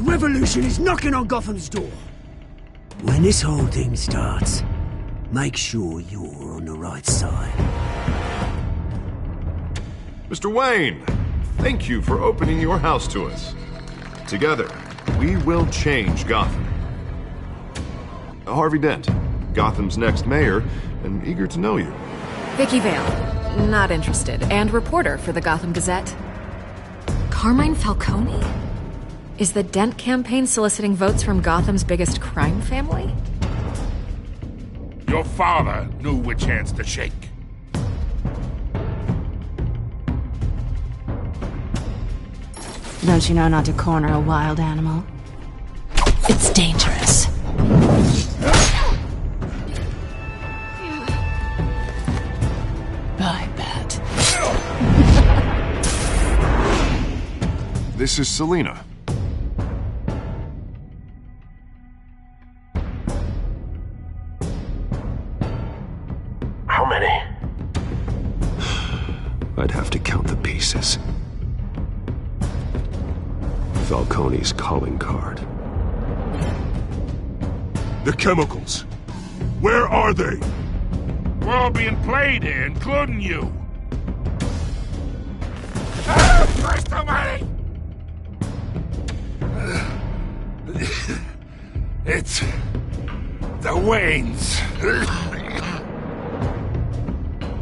revolution is knocking on Gotham's door. When this whole thing starts, make sure you're on the right side. Mr. Wayne, thank you for opening your house to us. Together, we will change Gotham. Harvey Dent, Gotham's next mayor, and eager to know you. Vicky Vale, not interested, and reporter for the Gotham Gazette. Carmine Falcone? Is the Dent campaign soliciting votes from Gotham's biggest crime family? Your father knew which hands to shake. Don't you know not to corner a wild animal? It's dangerous. I bet. This is Selina. How many? I'd have to count the pieces. Falcone's calling card. The chemicals. Where are they? We're all being played here, including you. Christ almighty! It's the Waynes.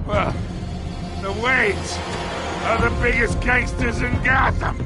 Well, the Waynes are the biggest gangsters in Gotham.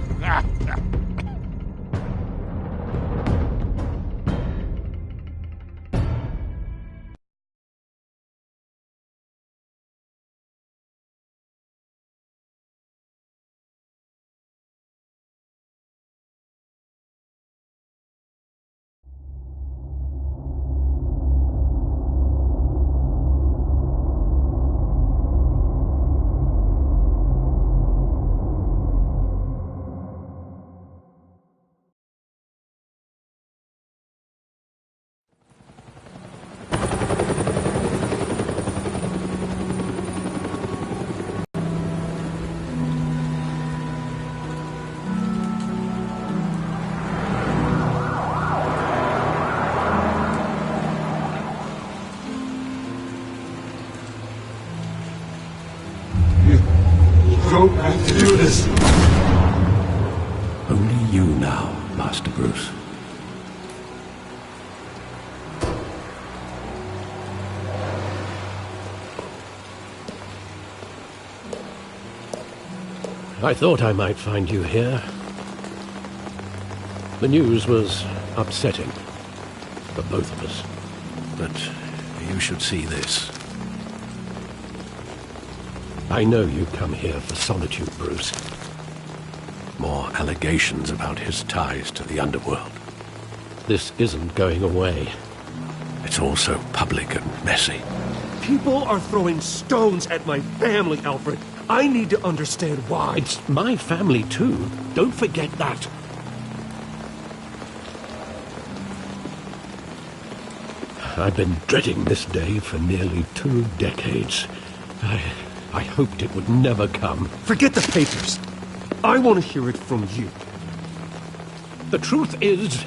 Don't have to do this. Only you now, Master Bruce. I thought I might find you here. The news was upsetting for both of us, but you should see this. I know you come here for solitude, Bruce. More allegations about his ties to the underworld. This isn't going away. It's all so public and messy. People are throwing stones at my family, Alfred. I need to understand why. It's my family, too. Don't forget that. I've been dreading this day for nearly 2 decades. I hoped it would never come. Forget the papers. I want to hear it from you. The truth is,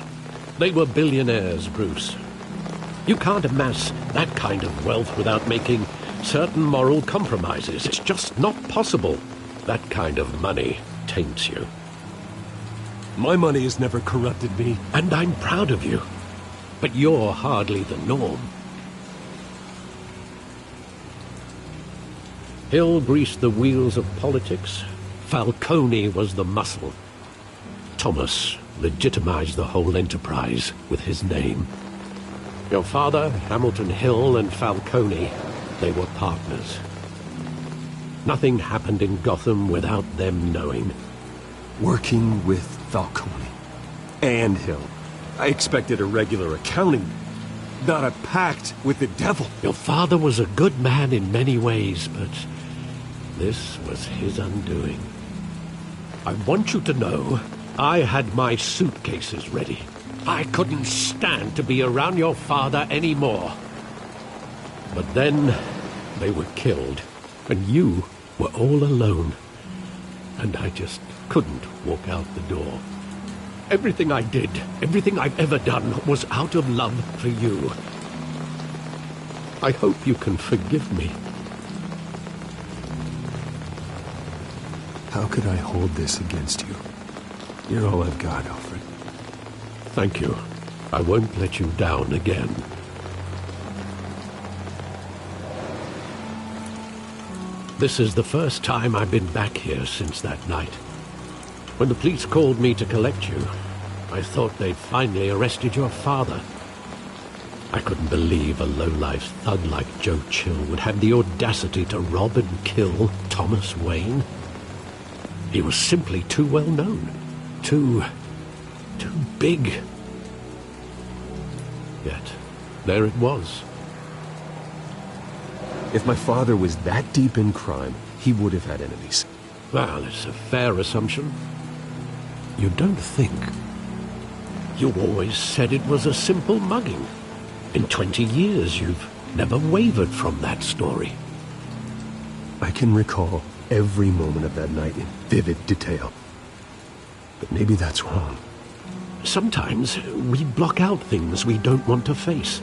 they were billionaires, Bruce. You can't amass that kind of wealth without making certain moral compromises. It's just not possible. That kind of money taints you. My money has never corrupted me. And I'm proud of you. But you're hardly the norm. Hill greased the wheels of politics. Falcone was the muscle. Thomas legitimized the whole enterprise with his name. Your father, Hamilton Hill, and Falcone, they were partners. Nothing happened in Gotham without them knowing. Working with Falcone and Hill. I expected a regular accounting, not a pact with the devil. Your father was a good man in many ways, but this was his undoing. I want you to know, I had my suitcases ready. I couldn't stand to be around your father anymore. But then they were killed, and you were all alone. And I just couldn't walk out the door. Everything I did, everything I've ever done, was out of love for you. I hope you can forgive me. How could I hold this against you? You're all I've got, Alfred. Thank you. I won't let you down again. This is the first time I've been back here since that night. When the police called me to collect you, I thought they'd finally arrested your father. I couldn't believe a low-life thug like Joe Chill would have the audacity to rob and kill Thomas Wayne. He was simply too well known. Too big. Yet, there it was. If my father was that deep in crime, he would have had enemies. Well, it's a fair assumption. You don't think? You always said it was a simple mugging. In 20 years, you've never wavered from that story. I can recall every moment of that night in vivid detail. But maybe that's wrong. Sometimes we block out things we don't want to face.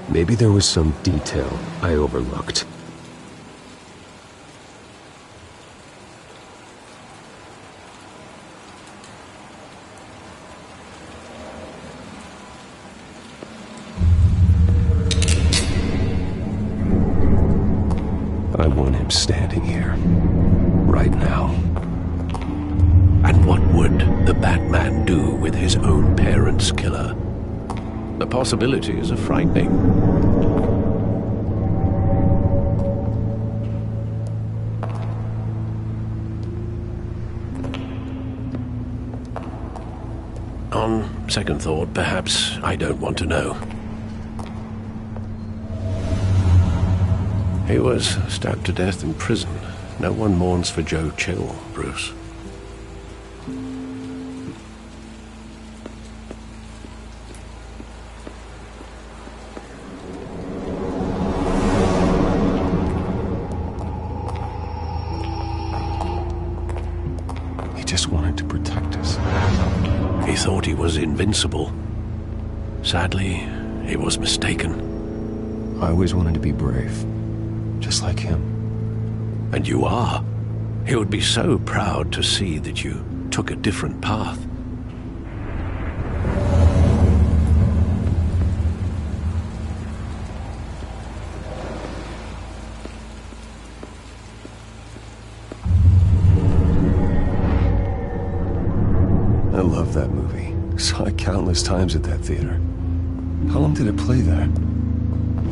Maybe there was some detail I overlooked. I want him standing here, right now. And what would the Batman do with his own parents' killer? The possibilities are frightening. On second thought, perhaps I don't want to know. He was stabbed to death in prison. No one mourns for Joe Chill, Bruce. He just wanted to protect us. He thought he was invincible. Sadly, he was mistaken. I always wanted to be brave. Just like him. And you are. He would be so proud to see that you took a different path. I love that movie. Saw it countless times at that theater. How long did it play there?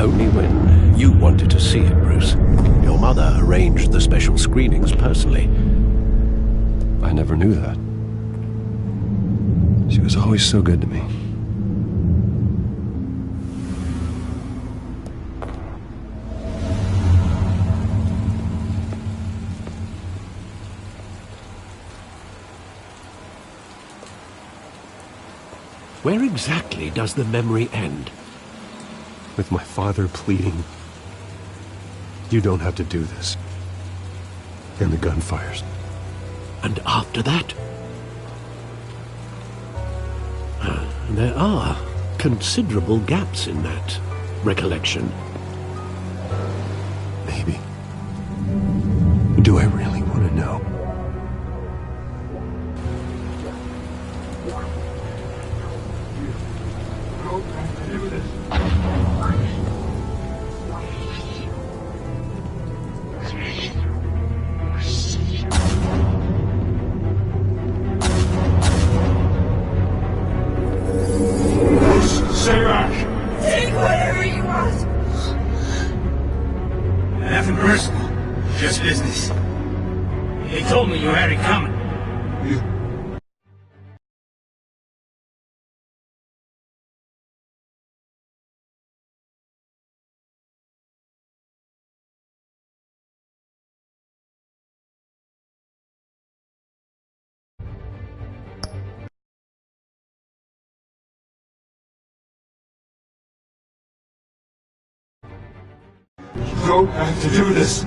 Only when you wanted to see it, Bruce. Your mother arranged the special screenings personally. I never knew that. She was always so good to me. Where exactly does the memory end? With my father pleading, "You don't have to do this." And the gun fires. And after that? There are considerable gaps in that recollection. Maybe. Do I really want to know? Stay back! Take whatever you want! Nothing personal, just business. They told me you had it coming. You don't have to do this.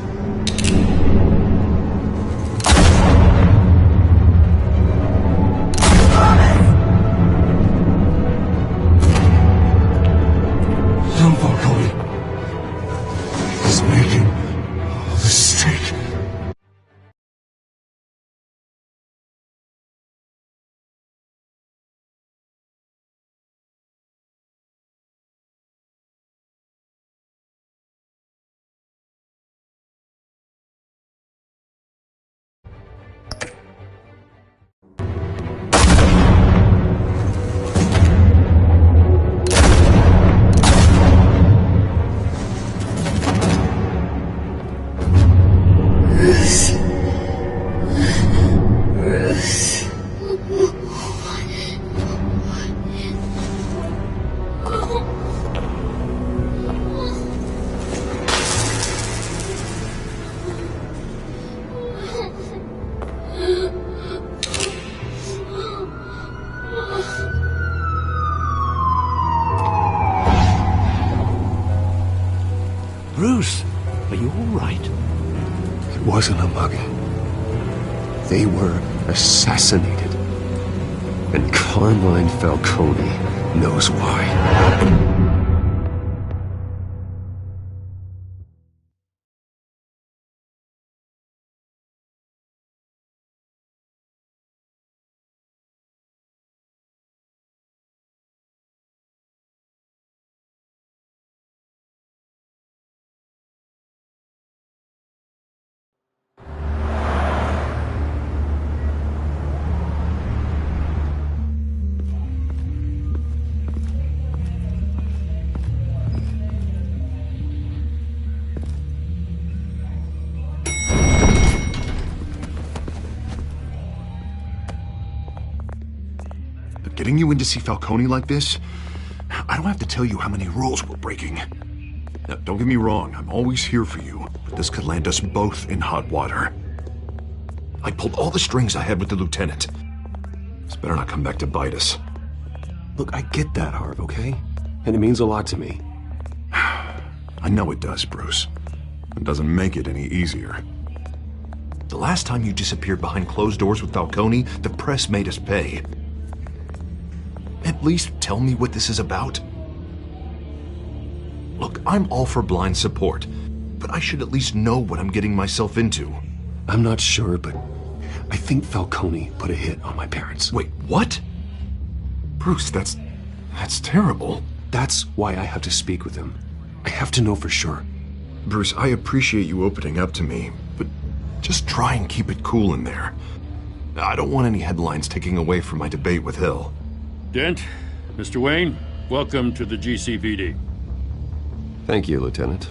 Bruce, are you all right? It wasn't a mugging. They were assassinated. And Carmine Falcone knows why. Getting you in to see Falcone like this? I don't have to tell you how many rules we're breaking. Now, don't get me wrong, I'm always here for you, but this could land us both in hot water. I pulled all the strings I had with the lieutenant. This better not come back to bite us. Look, I get that, Harv, okay? And it means a lot to me. I know it does, Bruce. It doesn't make it any easier. The last time you disappeared behind closed doors with Falcone, the press made us pay. At least tell me what this is about. Look, I'm all for blind support, but I should at least know what I'm getting myself into. I'm not sure, but I think Falcone put a hit on my parents. Wait, what? Bruce, that's terrible. That's why I have to speak with him. I have to know for sure. Bruce, I appreciate you opening up to me, but just try and keep it cool in there. I don't want any headlines taking away from my debate with Hill. Dent, Mr. Wayne, welcome to the GCPD. Thank you, Lieutenant.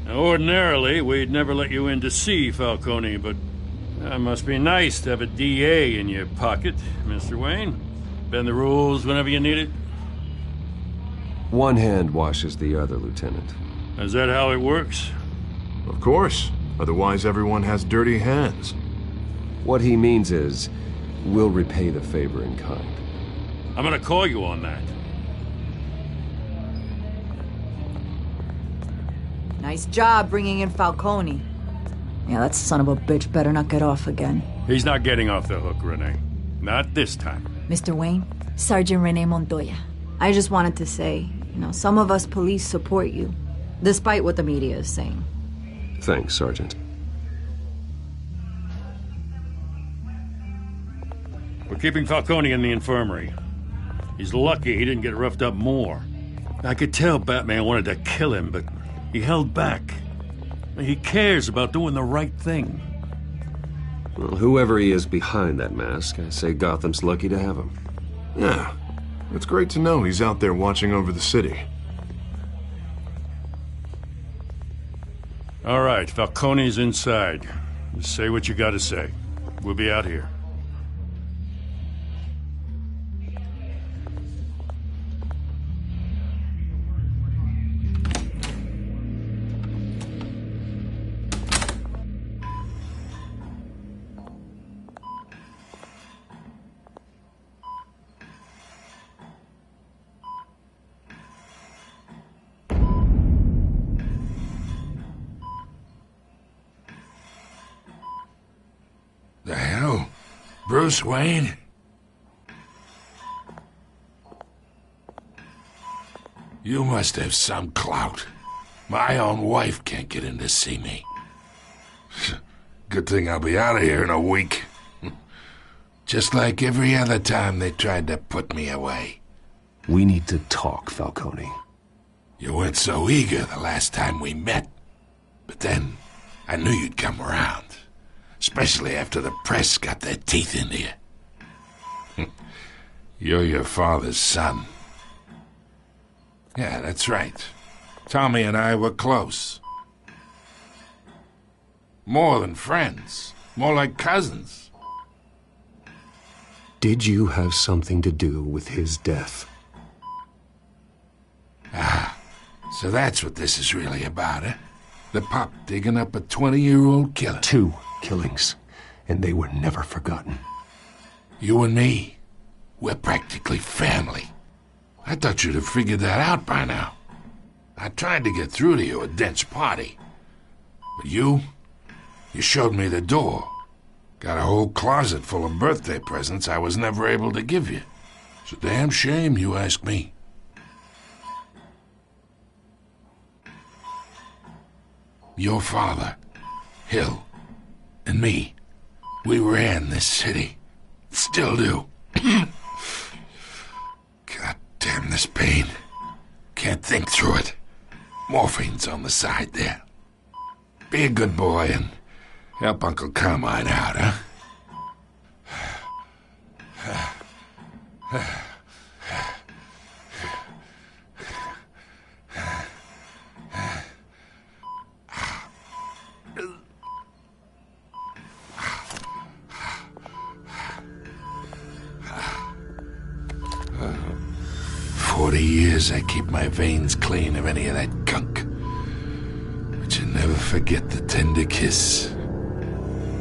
Now, ordinarily, we'd never let you in to see Falcone, but it must be nice to have a DA in your pocket, Mr. Wayne. Bend the rules whenever you need it. One hand washes the other, Lieutenant. Is that how it works? Of course. Otherwise, everyone has dirty hands. What he means is, we'll repay the favor in kind. I'm gonna call you on that. Nice job bringing in Falcone. Yeah, that son of a bitch better not get off again. He's not getting off the hook, Renee. Not this time. Mr. Wayne, Sergeant Renee Montoya. I just wanted to say, some of us police support you, despite what the media is saying. Thanks, Sergeant. We're keeping Falcone in the infirmary. He's lucky he didn't get roughed up more. I could tell Batman wanted to kill him, but he held back. He cares about doing the right thing. Well, whoever he is behind that mask, I say Gotham's lucky to have him. Yeah, it's great to know he's out there watching over the city. All right, Falcone's inside. Just say what you gotta say. We'll be out here. The hell? Bruce Wayne? You must have some clout. My own wife can't get in to see me. Good thing I'll be out of here in a week. Just like every other time they tried to put me away. We need to talk, Falcone. You weren't so eager the last time we met. But then, I knew you'd come around. Especially after the press got their teeth into you. You're your father's son. Yeah, that's right. Tommy and I were close. More than friends. More like cousins. Did you have something to do with his death? Ah, so that's what this is really about, eh? The pup digging up a 20-year-old killer. 2 killings, and they were never forgotten. You and me, we're practically family. I thought you'd have figured that out by now. I tried to get through to you at Dent's party. But you showed me the door. Got a whole closet full of birthday presents I was never able to give you. It's a damn shame, you ask me. Your father, Hill, and me, we ran this city. Still do. God damn this pain. Can't think through it. Morphine's on the side there. Be a good boy and help Uncle Carmine out, huh? 40 years I keep my veins clean of any of that gunk. But you never forget the tender kiss.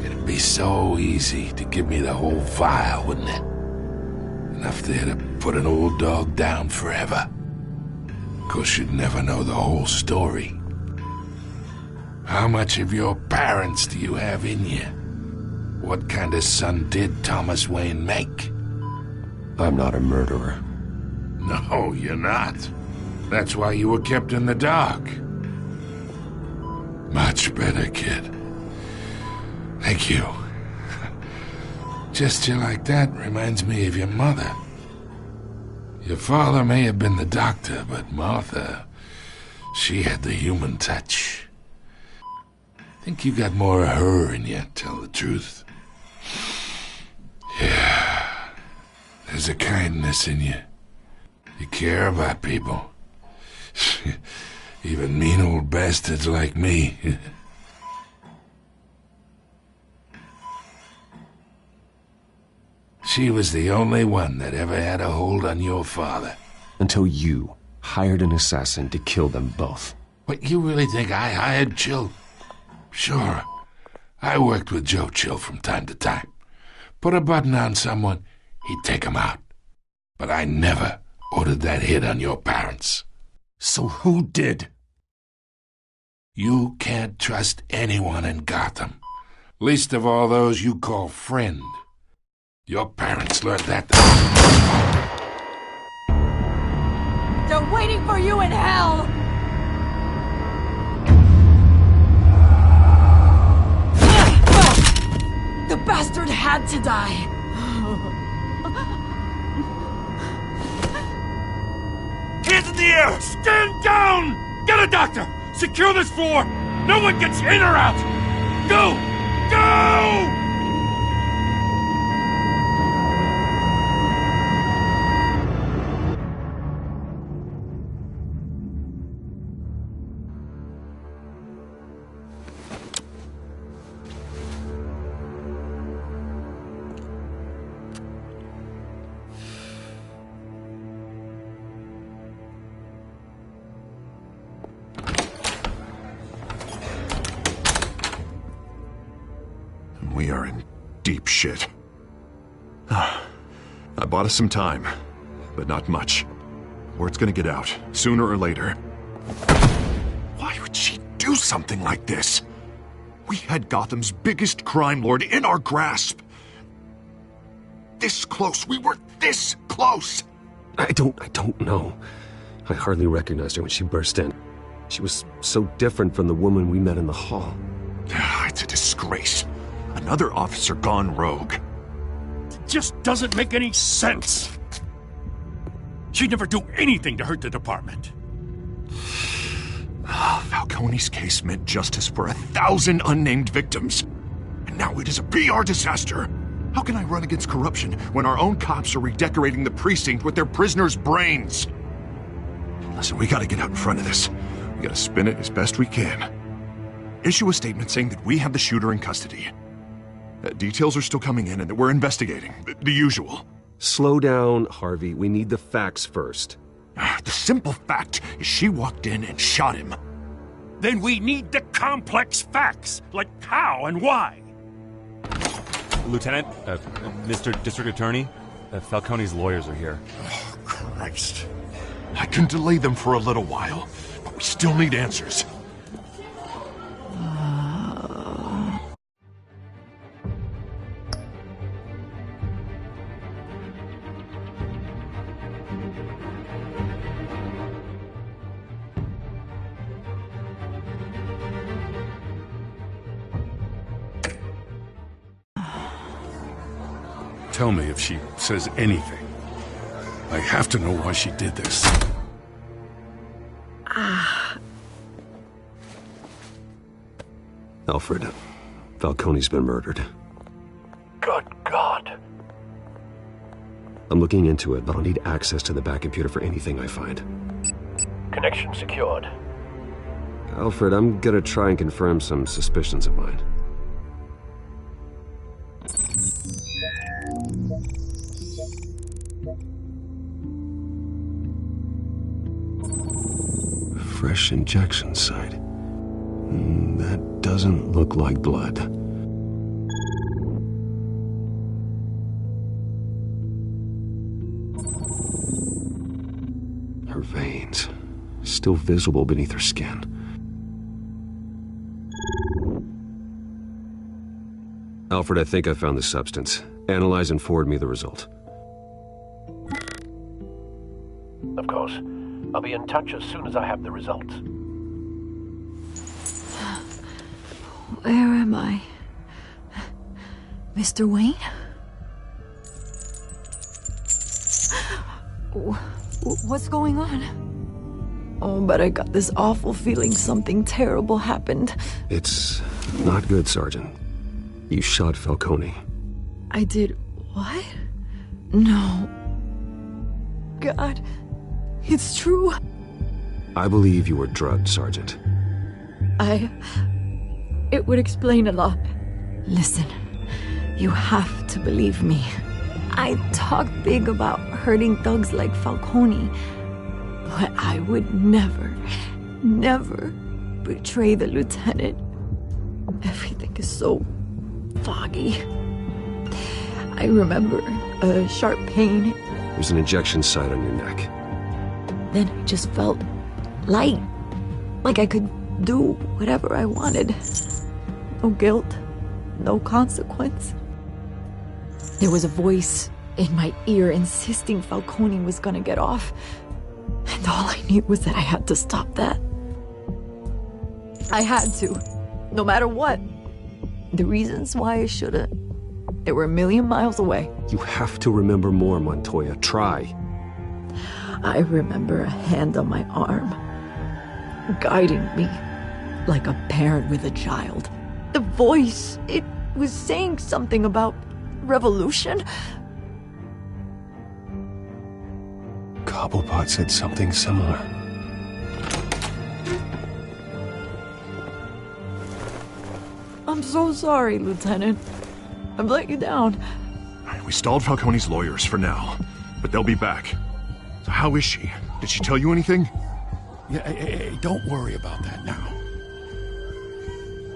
It'd be so easy to give me the whole vial, wouldn't it? Enough there to put an old dog down forever. Of course, you'd never know the whole story. How much of your parents do you have in you? What kind of son did Thomas Wayne make? I'm not a murderer. No, you're not. That's why you were kept in the dark. Much better, kid. Thank you. Gesture like that reminds me of your mother. Your father may have been the doctor, but Martha, she had the human touch. Think you got more of her in you, tell the truth. Yeah. There's a kindness in you. You care about people. Even mean old bastards like me. She was the only one that ever had a hold on your father. Until you hired an assassin to kill them both. What, you really think I hired Chill? Sure. I worked with Joe Chill from time to time. Put a button on someone, he'd take him out. But I never ordered that hit on your parents. So who did? You can't trust anyone in Gotham. Least of all those you call friend. Your parents learned that. They're waiting for you in hell! The bastard had to die! Hands in the air! Stand down! Get a doctor! Secure this floor! No one gets in or out! Go! Go! We are in deep shit. I bought us some time, but not much. Word's gonna get out, sooner or later. Why would she do something like this? We had Gotham's biggest crime lord in our grasp. This close, we were this close! I don't know. I hardly recognized her when she burst in. She was so different from the woman we met in the hall. It's a disgrace. Another officer gone rogue. It just doesn't make any sense. She'd never do anything to hurt the department. Falcone's case meant justice for 1,000 unnamed victims. And now it is a PR disaster. How can I run against corruption when our own cops are redecorating the precinct with their prisoners' brains? Listen, we gotta get out in front of this. We gotta spin it as best we can. Issue a statement saying that we have the shooter in custody. Details are still coming in and that we're investigating. The usual. Slow down, Harvey. We need the facts first. The simple fact is she walked in and shot him. Then we need the complex facts, like how and why. Lieutenant, Mr. District Attorney, Falcone's lawyers are here. Oh, Christ. I can delay them for a little while, but we still need answers. Tell me if she says anything. I have to know why she did this. Alfred, Falcone's been murdered. Good God. I'm looking into it, but I'll need access to the back computer for anything I find. Connection secured. Alfred, I'm gonna try and confirm some suspicions of mine. Fresh injection site. That doesn't look like blood. Her veins, still visible beneath her skin. Alfred, I think I found the substance. Analyze and forward me the result. Of course. I'll be in touch as soon as I have the results. Where am I? Mr. Wayne? What's going on? Oh, but I got this awful feeling something terrible happened. It's not good, Sergeant. You shot Falcone. I did what? No. God, it's true. I believe you were drugged, Sergeant. It would explain a lot. Listen, you have to believe me. I talk big about hurting thugs like Falcone, but I would never betray the lieutenant. Everything is so foggy. I remember a sharp pain. There's an injection site on your neck. Then I just felt light, like I could do whatever I wanted. No guilt, no consequence. There was a voice in my ear insisting Falcone was gonna get off, and all I knew was that I had to stop that. I had to, no matter what. The reasons why I shouldn't, they were a million miles away. You have to remember more, Montoya. Try. I remember a hand on my arm, guiding me like a parent with a child. The voice, it was saying something about revolution. Cobblepot said something similar. I'm so sorry, Lieutenant. I've let you down. We stalled Falcone's lawyers for now, but they'll be back. So how is she? Did she tell you anything? Yeah, hey, don't worry about that now.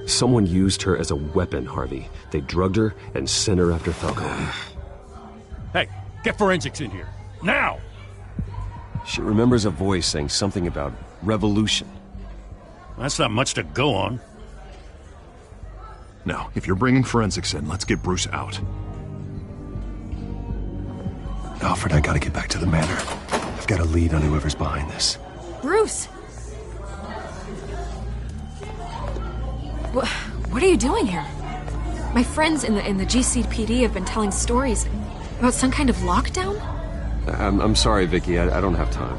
Someone used her as a weapon, Harvey. They drugged her and sent her after Falcone. Hey, get forensics in here. Now! She remembers a voice saying something about revolution. That's not much to go on. Now, if you're bringing forensics in, let's get Bruce out. Alfred, I gotta get back to the manor. I've got a lead on whoever's behind this. Bruce! What are you doing here? My friends in the GCPD have been telling stories about some kind of lockdown? I'm sorry, Vicky. I don't have time.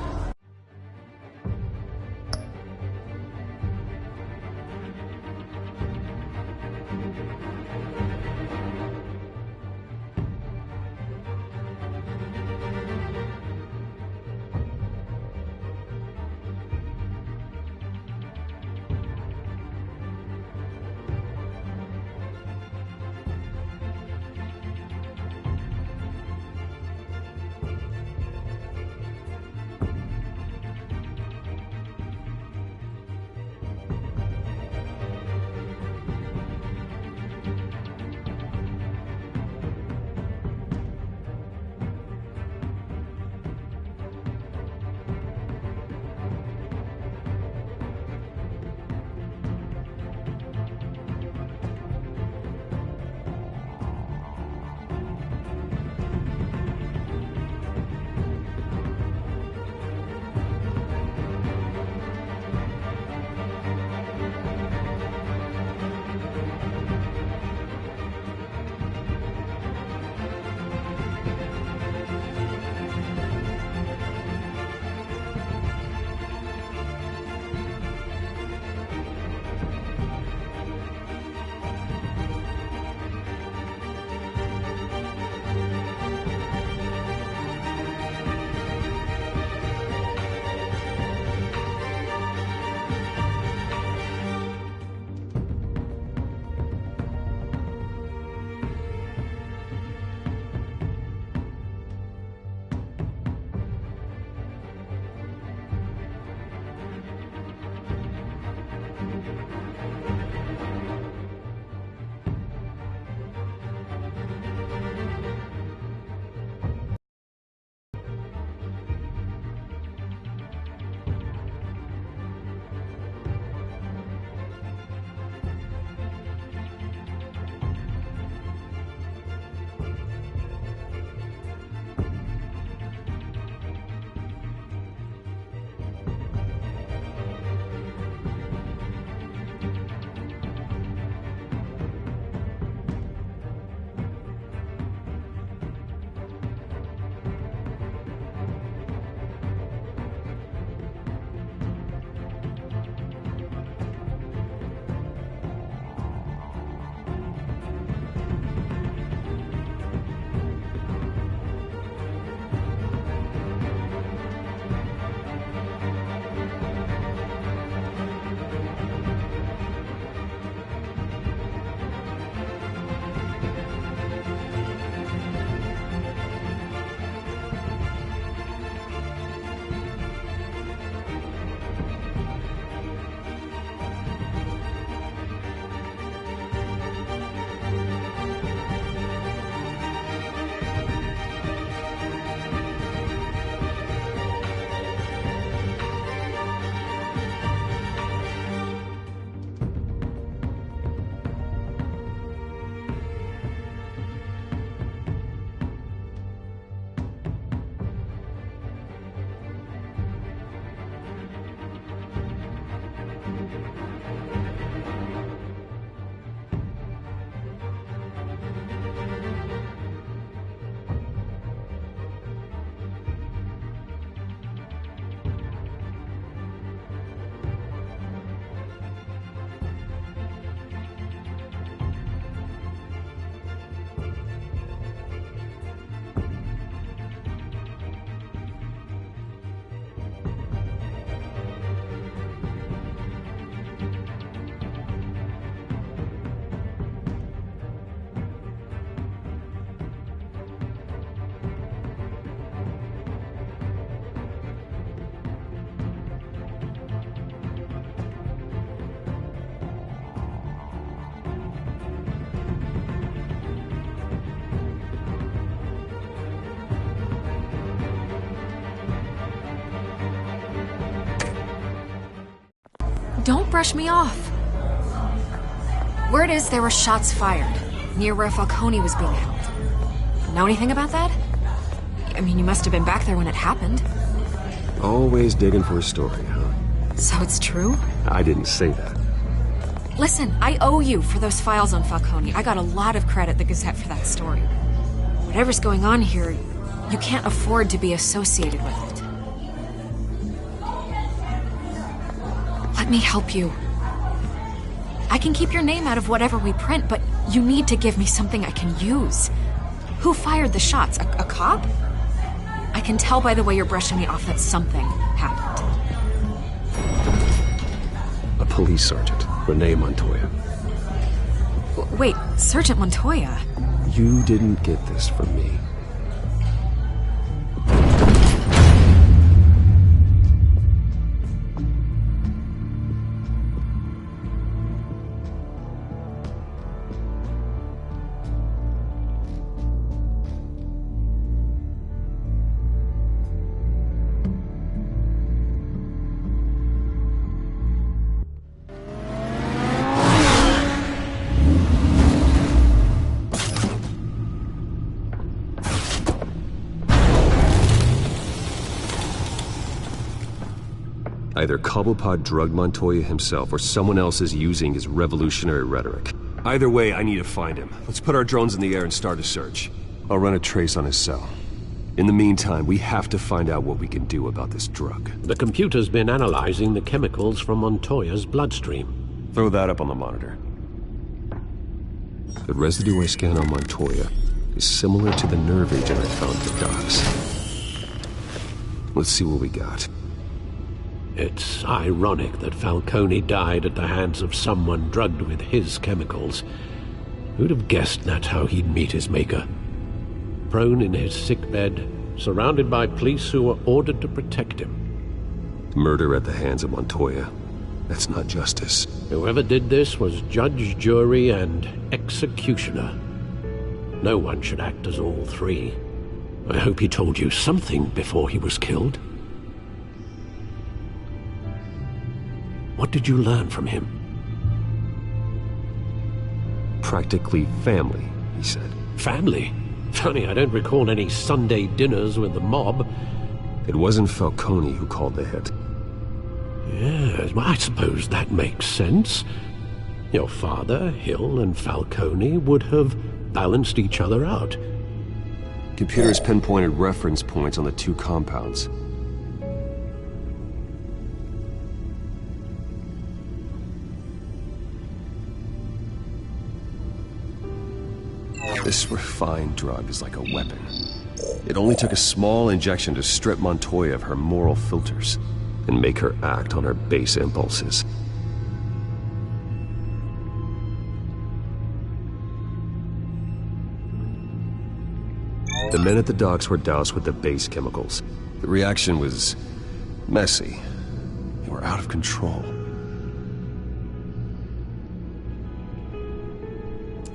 Don't brush me off. Word is there were shots fired near where Falcone was being held. Know anything about that? I mean, you must have been back there when it happened. Always digging for a story, huh? So it's true? I didn't say that. Listen, I owe you for those files on Falcone. I got a lot of credit at the Gazette for that story. Whatever's going on here, you can't afford to be associated with it. Let me help you. I can keep your name out of whatever we print, but you need to give me something I can use. Who fired the shots? A cop? I can tell by the way you're brushing me off that something happened. A police sergeant, Renee Montoya. Wait, Sergeant Montoya? You didn't get this from me. Either Cobblepot drugged Montoya himself, or someone else is using his revolutionary rhetoric. Either way, I need to find him. Let's put our drones in the air and start a search. I'll run a trace on his cell. In the meantime, we have to find out what we can do about this drug. The computer's been analyzing the chemicals from Montoya's bloodstream. Throw that up on the monitor. The residue I scan on Montoya is similar to the nerve agent I found at the docks. Let's see what we got. It's ironic that Falcone died at the hands of someone drugged with his chemicals. Who'd have guessed that's how he'd meet his maker? Prone in his sickbed, surrounded by police who were ordered to protect him. Murder at the hands of Montoya. That's not justice. Whoever did this was judge, jury, and executioner. No one should act as all three. I hope he told you something before he was killed. What did you learn from him? Practically family, he said. Family? Funny, I don't recall any Sunday dinners with the mob. It wasn't Falcone who called the hit. Yes, well, I suppose that makes sense. Your father, Hill, and Falcone would have balanced each other out. Computers pinpointed reference points on the two compounds. This refined drug is like a weapon. It only took a small injection to strip Montoya of her moral filters and make her act on her base impulses. The men at the docks were doused with the base chemicals. The reaction was messy. They were out of control.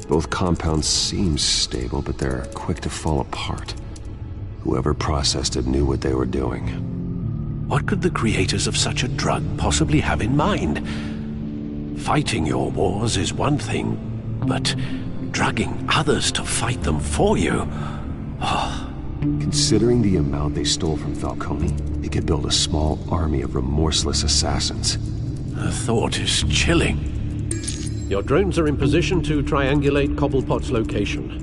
Both compounds seem stable, but they're quick to fall apart. Whoever processed it knew what they were doing. What could the creators of such a drug possibly have in mind? Fighting your wars is one thing, but drugging others to fight them for you? Oh. Considering the amount they stole from Falcone, they could build a small army of remorseless assassins. The thought is chilling. Your drones are in position to triangulate Cobblepot's location.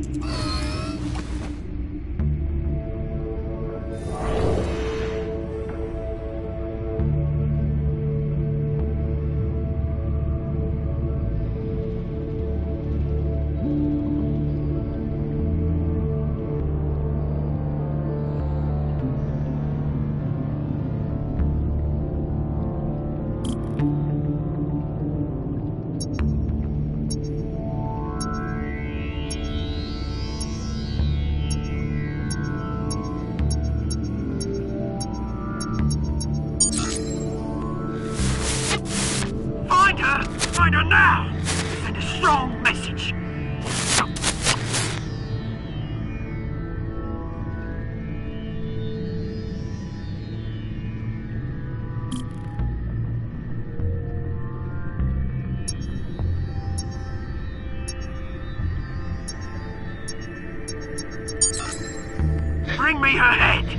me her head!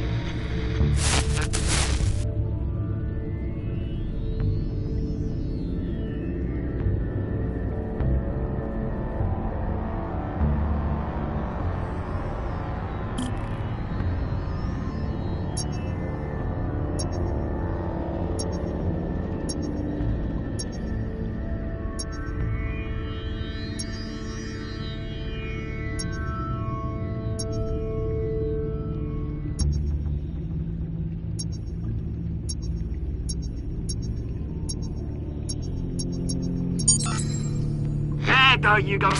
There you go.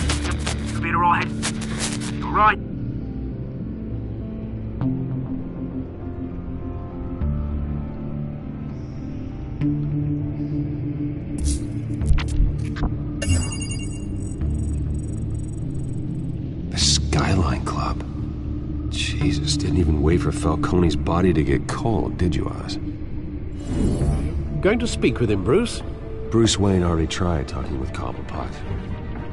You'll be alright. Alright. The Skyline Club. Jesus, didn't even wait for Falcone's body to get cold, did you, Oz? Going to speak with him, Bruce? Bruce Wayne already tried talking with Cobblepot.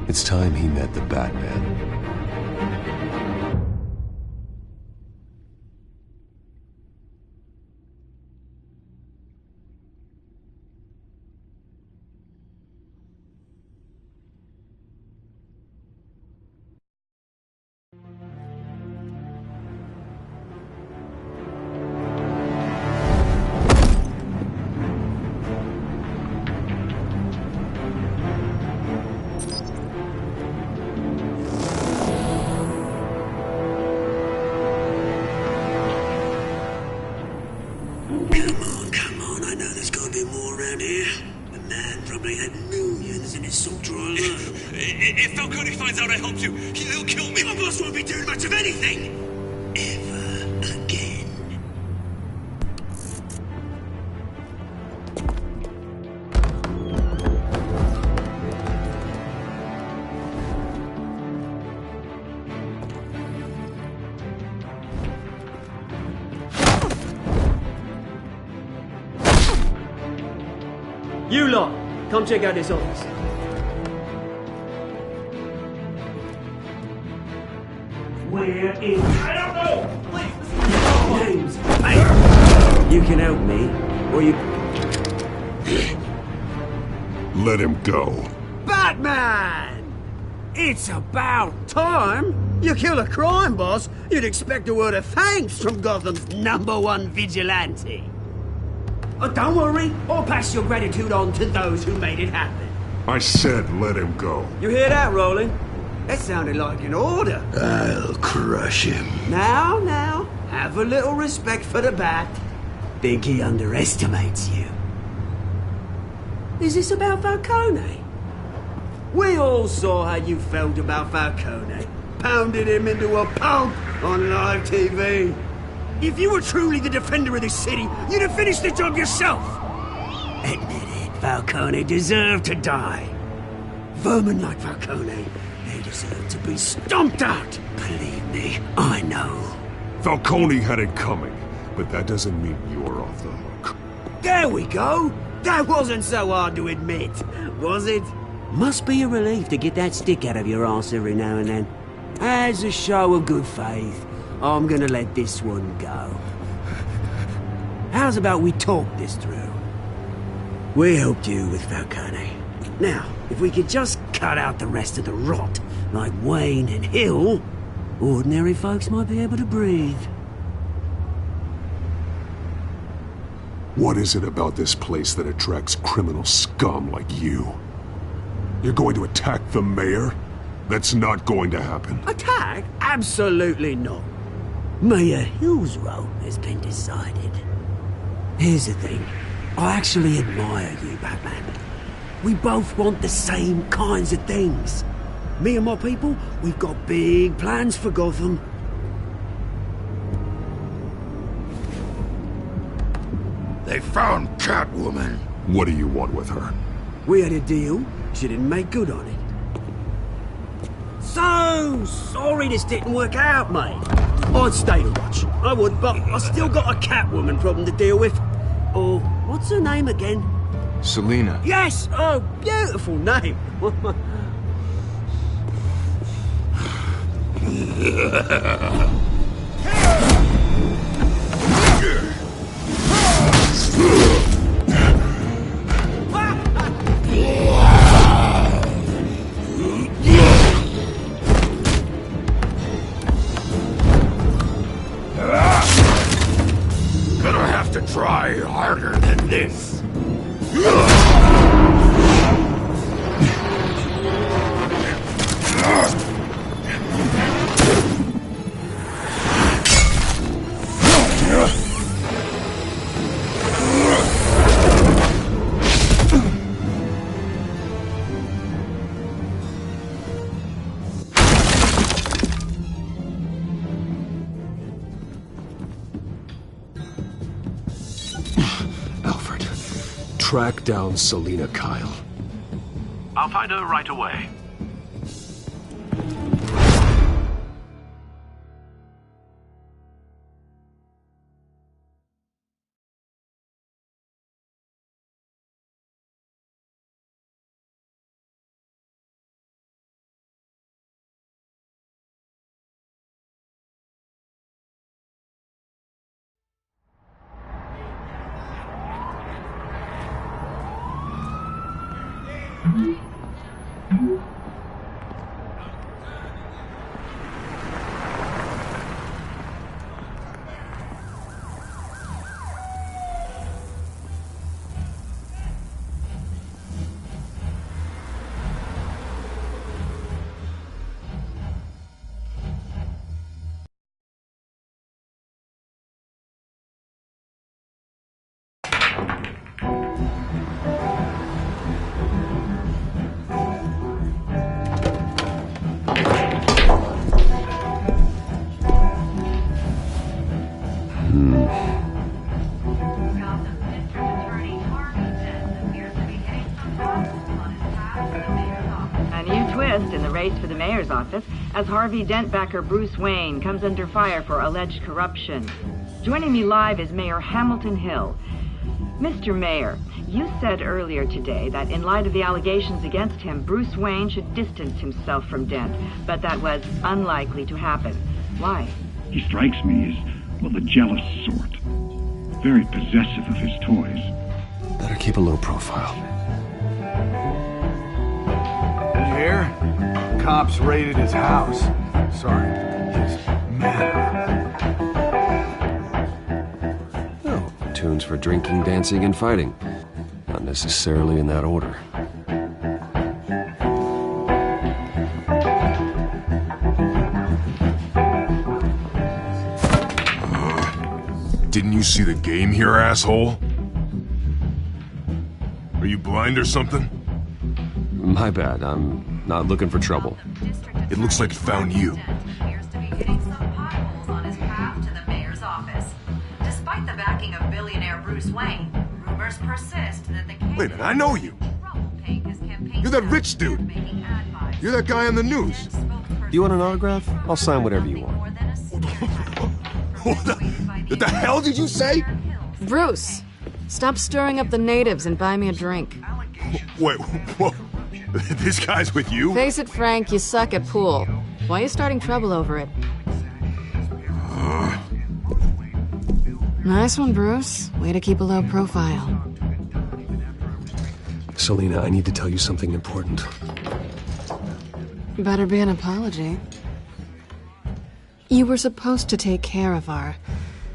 It's time he met the Batman. If Falcone finds out I helped you, he'll kill me. My boss won't be doing much of anything! Ever again. You lot, come check out this office. Where is... I don't know! Please! James, hey! You can help me, or you... Let him go. Batman! It's about time! You kill a crime boss, you'd expect a word of thanks from Gotham's #1 vigilante. Oh, don't worry, I'll pass your gratitude on to those who made it happen. I said let him go. You hear that, Roland? That sounded like an order. I'll crush him. Now, have a little respect for the Bat. Think he underestimates you. Is this about Falcone? We all saw how you felt about Falcone. Pounded him into a pulp on live TV. If you were truly the defender of this city, you'd have finished the job yourself. Admit it, Falcone deserved to die. Vermin like Falcone, they deserve to be stomped out. Believe me, I know. Falcone had it coming, but that doesn't mean you're off the hook. There we go. That wasn't so hard to admit, was it? Must be a relief to get that stick out of your arse every now and then. As a show of good faith, I'm gonna let this one go. How's about we talk this through? We helped you with Falcone. Now, if we could just cut out the rest of the rot, like Wayne and Hill, ordinary folks might be able to breathe. What is it about this place that attracts criminal scum like you? You're going to attack the mayor? That's not going to happen. Attack? Absolutely not. Mayor Hill's role has been decided. Here's the thing. I actually admire you, Batman. We both want the same kinds of things. Me and my people, we've got big plans for Gotham. They found Catwoman. What do you want with her? We had a deal. She didn't make good on it. So sorry this didn't work out, mate. I'd stay to watch. I would, but I still got a Catwoman problem to deal with. Oh, what's her name again? Selina. Yes! Oh, beautiful name. to try harder than this. Track down Selina Kyle. I'll find her right away. In the race for the mayor's office as Harvey Dent-backer Bruce Wayne comes under fire for alleged corruption. Joining me live is Mayor Hamilton Hill. Mr. Mayor, you said earlier today that in light of the allegations against him, Bruce Wayne should distance himself from Dent, but that was unlikely to happen. Why? He strikes me as, well, the jealous sort. Very possessive of his toys. Better keep a low profile. Here? Cops raided his house. Sorry, his manor. Oh, tunes for drinking, dancing, and fighting. Not necessarily in that order. Didn't you see the game here, asshole? Are you blind or something? My bad, I'm not looking for trouble. It looks like it found you. Appears to be hitting some potholes on his path to the mayor's office. Despite the backing of billionaire Bruce Wayne, rumors persist that the Wait a minute, I know you. You're that rich dude. You're that guy on the news. You want an autograph? I'll sign whatever you want. What the hell did you say? Bruce, stop stirring up the natives and buy me a drink. Wait, whoa. This guy's with you? Face it, Frank, you suck at pool. Why are you starting trouble over it? Nice one, Bruce. Way to keep a low profile. Selina, I need to tell you something important. Better be an apology. You were supposed to take care of our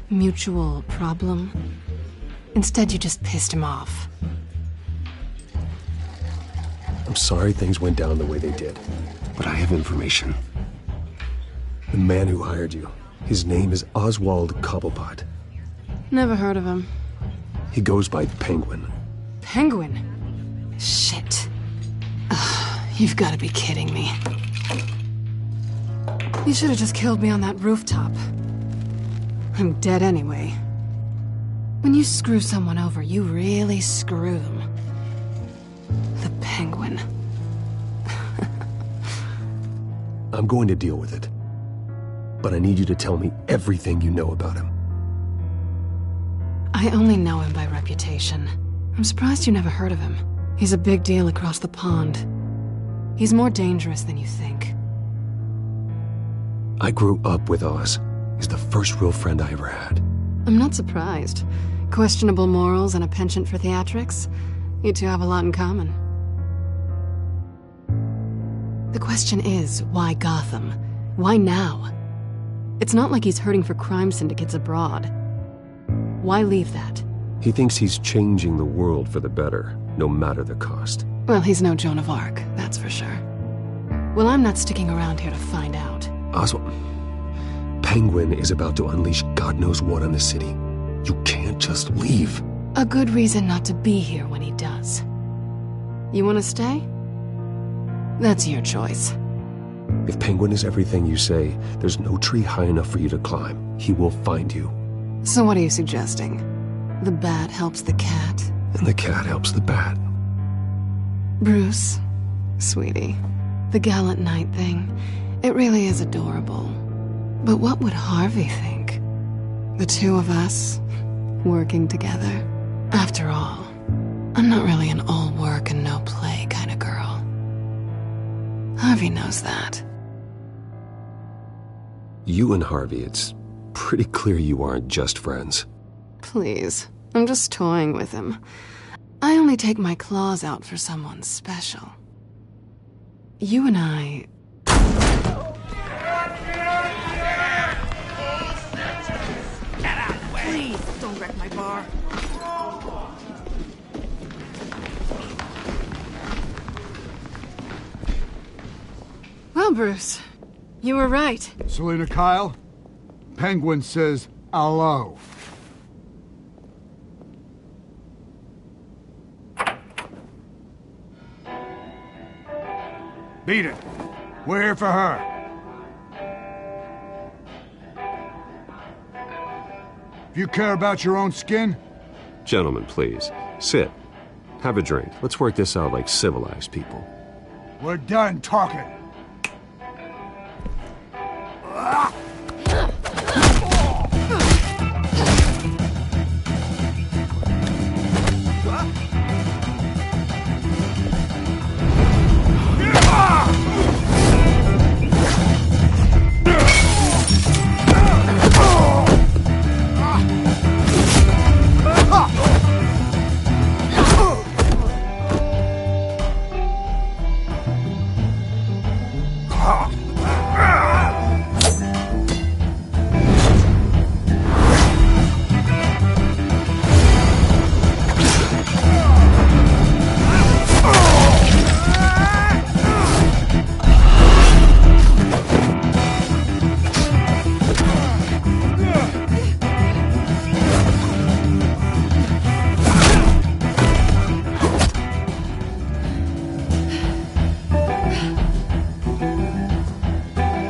mutual problem. Instead, you just pissed him off. I'm sorry things went down the way they did, but I have information. The man who hired you, his name is Oswald Cobblepot. Never heard of him. He goes by Penguin. Penguin? Shit. Ugh, you've got to be kidding me. You should have just killed me on that rooftop. I'm dead anyway. When you screw someone over, you really screw them. The Penguin. I'm going to deal with it. But I need you to tell me everything you know about him. I only know him by reputation. I'm surprised you never heard of him. He's a big deal across the pond. He's more dangerous than you think. I grew up with Oz. He's the first real friend I ever had. I'm not surprised. Questionable morals and a penchant for theatrics. You two have a lot in common. The question is, why Gotham? Why now? It's not like he's hurting for crime syndicates abroad. Why leave that? He thinks he's changing the world for the better, no matter the cost. Well, he's no Joan of Arc, that's for sure. Well, I'm not sticking around here to find out. Oswald, Penguin is about to unleash God knows what on the city. You can't just leave. A good reason not to be here when he does. You want to stay? That's your choice. If Penguin is everything you say, there's no tree high enough for you to climb. He will find you. So what are you suggesting? The bat helps the cat? And the cat helps the bat. Bruce, sweetie, the gallant knight thing, it really is adorable. But what would Harvey think? The two of us, working together? After all, I'm not really an all work and no play kind of girl. Harvey knows that. You and Harvey, it's pretty clear you aren't just friends. Please, I'm just toying with him. I only take my claws out for someone special. You and I... Get out of the way! Please, don't wreck my bar. Well, Bruce, you were right. Selina Kyle, Penguin says hello. Beat it. We're here for her. If you care about your own skin... Gentlemen, please. Sit. Have a drink. Let's work this out like civilized people. We're done talking.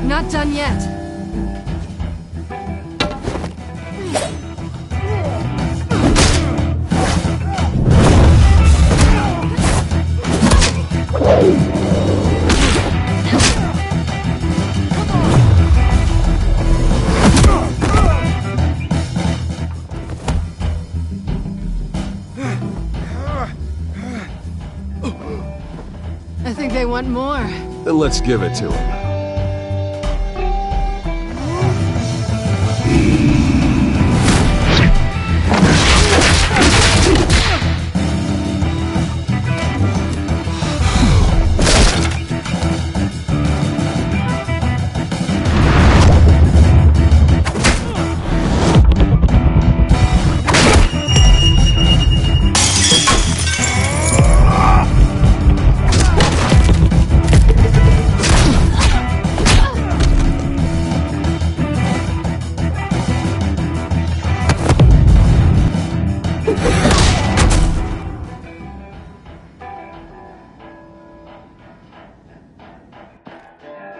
Not done yet. I think they want more. Then let's give it to him.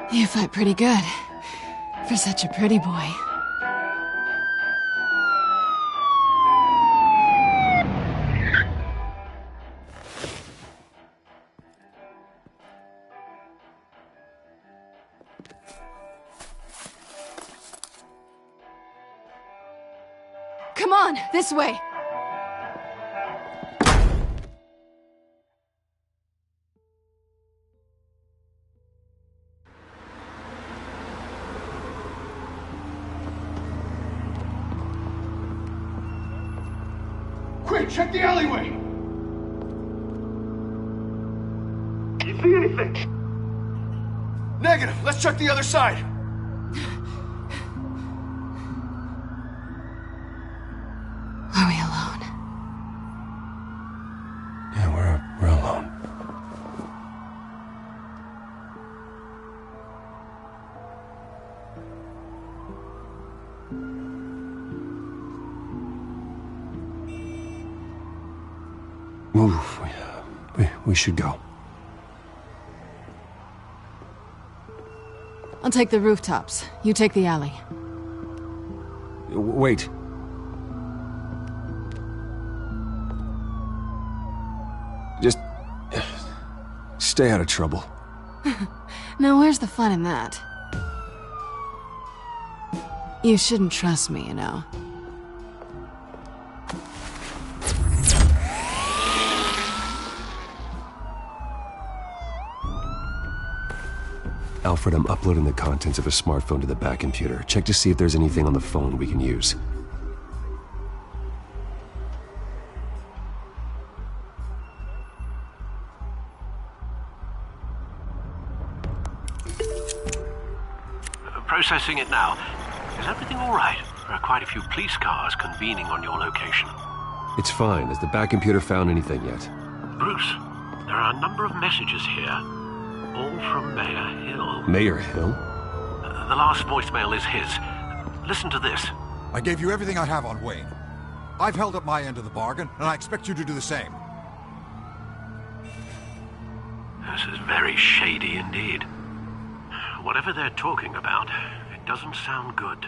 You fight pretty good. For such a pretty boy. Come on, this way! Quick, check the alleyway! You see anything? Negative. Let's check the other side. Are we alone? Yeah, we're alone. Move. We should go. I'll take the rooftops. You take the alley. Wait. Just stay out of trouble. Now where's the fun in that? You shouldn't trust me, you know. Alfred, I'm uploading the contents of a smartphone to the back computer. Check to see if there's anything on the phone we can use. Processing it now. Is everything all right? There are quite a few police cars convening on your location. It's fine. Has the back computer found anything yet? Bruce, there are a number of messages here. All from Mayor Hill. Mayor Hill? The last voicemail is his. Listen to this. I gave you everything I have on Wayne. I've held up my end of the bargain, and I expect you to do the same. This is very shady indeed. Whatever they're talking about, it doesn't sound good.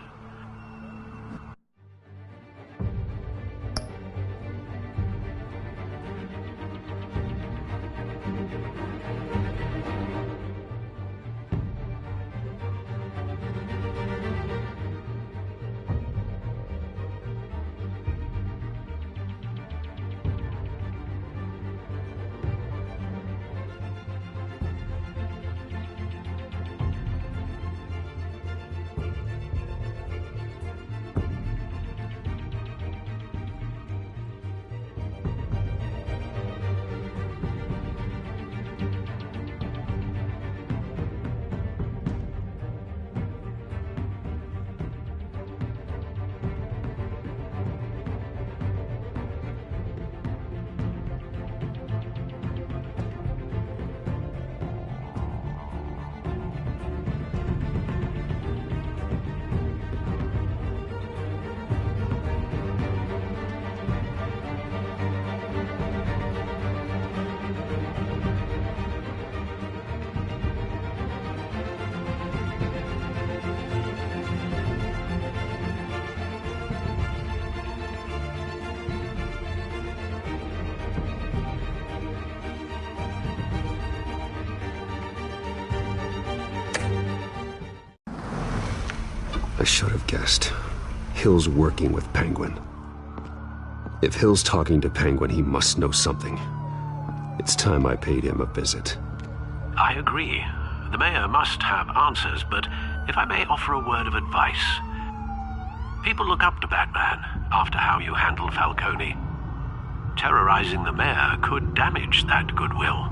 I should have guessed. Hill's working with Penguin. If Hill's talking to Penguin, he must know something. It's time I paid him a visit. I agree. The mayor must have answers, but if I may offer a word of advice. People look up to Batman after how you handled Falcone. Terrorizing the mayor could damage that goodwill.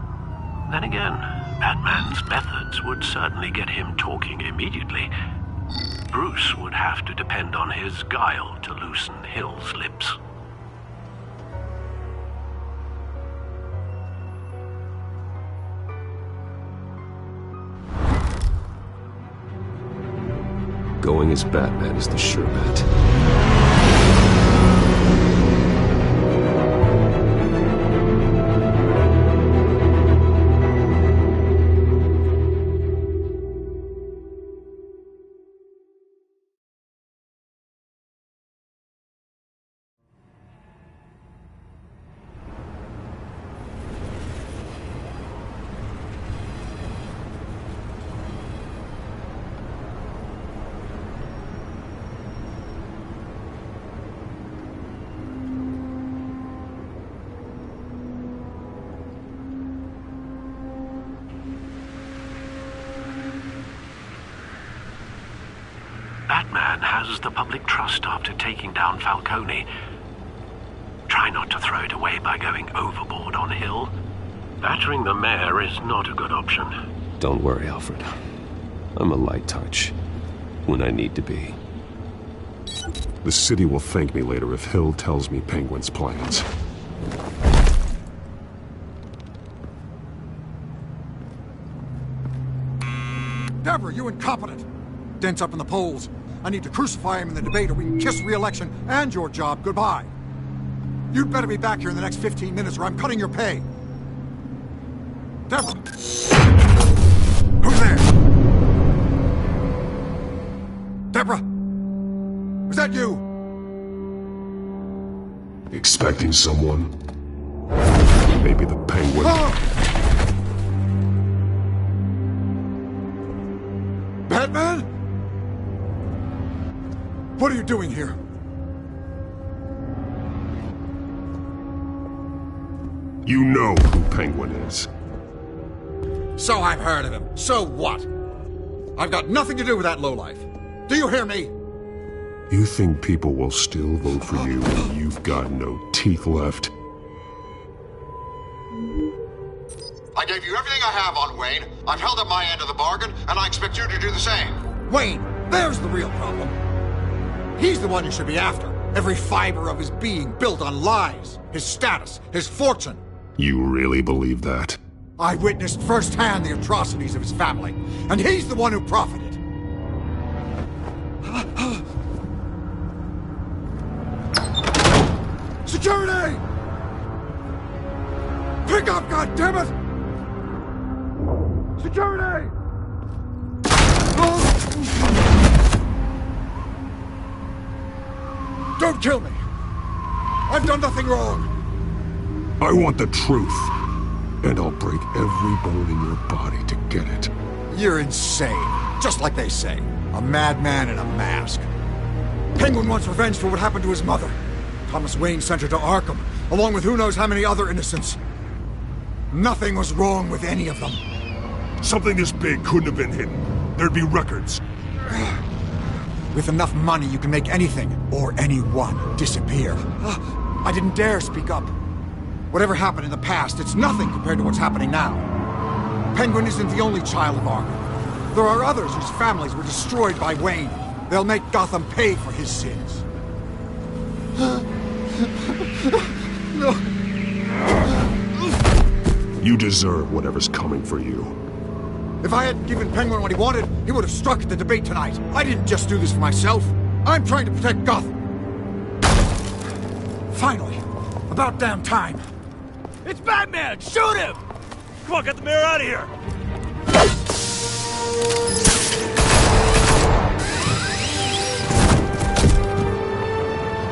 Then again, Batman's methods would certainly get him talking immediately. Bruce would have to depend on his guile to loosen Hill's lips. Going as Batman is the sure bet. Batman has the public trust after taking down Falcone. Try not to throw it away by going overboard on Hill. Battering the mayor is not a good option. Don't worry, Alfred. I'm a light touch when I need to be. The city will thank me later if Hill tells me Penguin's plans. Deborah, you incompetent! Dent's up in the polls. I need to crucify him in the debate or we can kiss re-election and your job goodbye. You'd better be back here in the next 15 minutes or I'm cutting your pay. Deborah! Who's there? Deborah! Was that you? Expecting someone? Maybe the Penguin. Batman? What are you doing here? You know who Penguin is. So I've heard of him. So what? I've got nothing to do with that lowlife. Do you hear me? You think people will still vote for you when you've got no teeth left? I gave you everything I have on Wayne. I've held up my end of the bargain, and I expect you to do the same. Wayne, there's the real problem. He's the one you should be after. Every fiber of his being built on lies, his status, his fortune. You really believe that? I witnessed firsthand the atrocities of his family, and he's the one who profited. Security! Pick up, goddammit! Security! Don't kill me! I've done nothing wrong! I want the truth, and I'll break every bone in your body to get it. You're insane, just like they say. A madman in a mask. Penguin wants revenge for what happened to his mother. Thomas Wayne sent her to Arkham, along with who knows how many other innocents. Nothing was wrong with any of them. Something this big couldn't have been hidden. There'd be records. With enough money, you can make anything, or anyone, disappear. I didn't dare speak up. Whatever happened in the past, it's nothing compared to what's happening now. Penguin isn't the only child of Arkham. There are others whose families were destroyed by Wayne. They'll make Gotham pay for his sins. No. You deserve whatever's coming for you. If I hadn't given Penguin what he wanted, he would have struck at the debate tonight. I didn't just do this for myself. I'm trying to protect Gotham. Finally. About damn time. It's Batman! Shoot him! Come on, get the mayor out of here!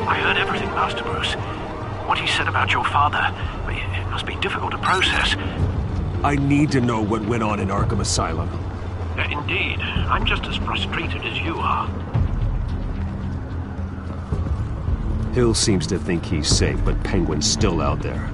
I heard everything, Master Bruce. What he said about your father, it must be difficult to process. I need to know what went on in Arkham Asylum. Indeed. I'm just as frustrated as you are. Hill seems to think he's safe, but Penguin's still out there.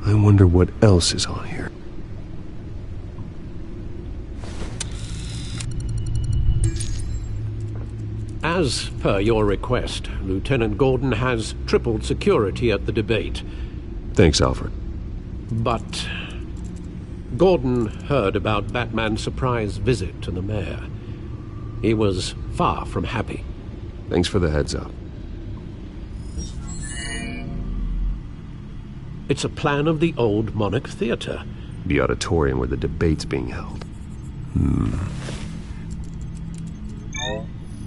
I wonder what else is on here. As per your request, Lieutenant Gordon has tripled security at the debate. Thanks, Alfred. But Gordon heard about Batman's surprise visit to the mayor. He was far from happy. Thanks for the heads up. It's a plan of the old Monarch Theater. The auditorium where the debate's being held.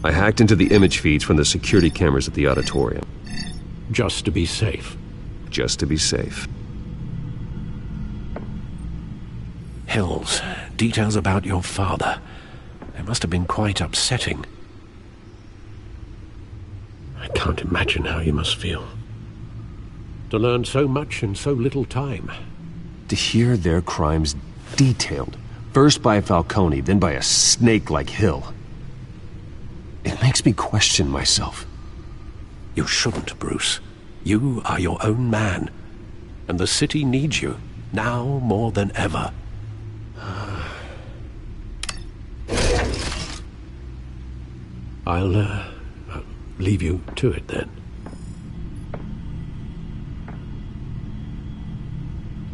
I hacked into the image feeds from the security cameras at the auditorium. Just to be safe. Just to be safe. Hills, details about your father. They must have been quite upsetting. I can't imagine how you must feel. To learn so much in so little time. To hear their crimes detailed, first by Falcone, then by a snake like Hill. It makes me question myself. You shouldn't, Bruce. You are your own man. And the city needs you, now more than ever. I'll leave you to it then.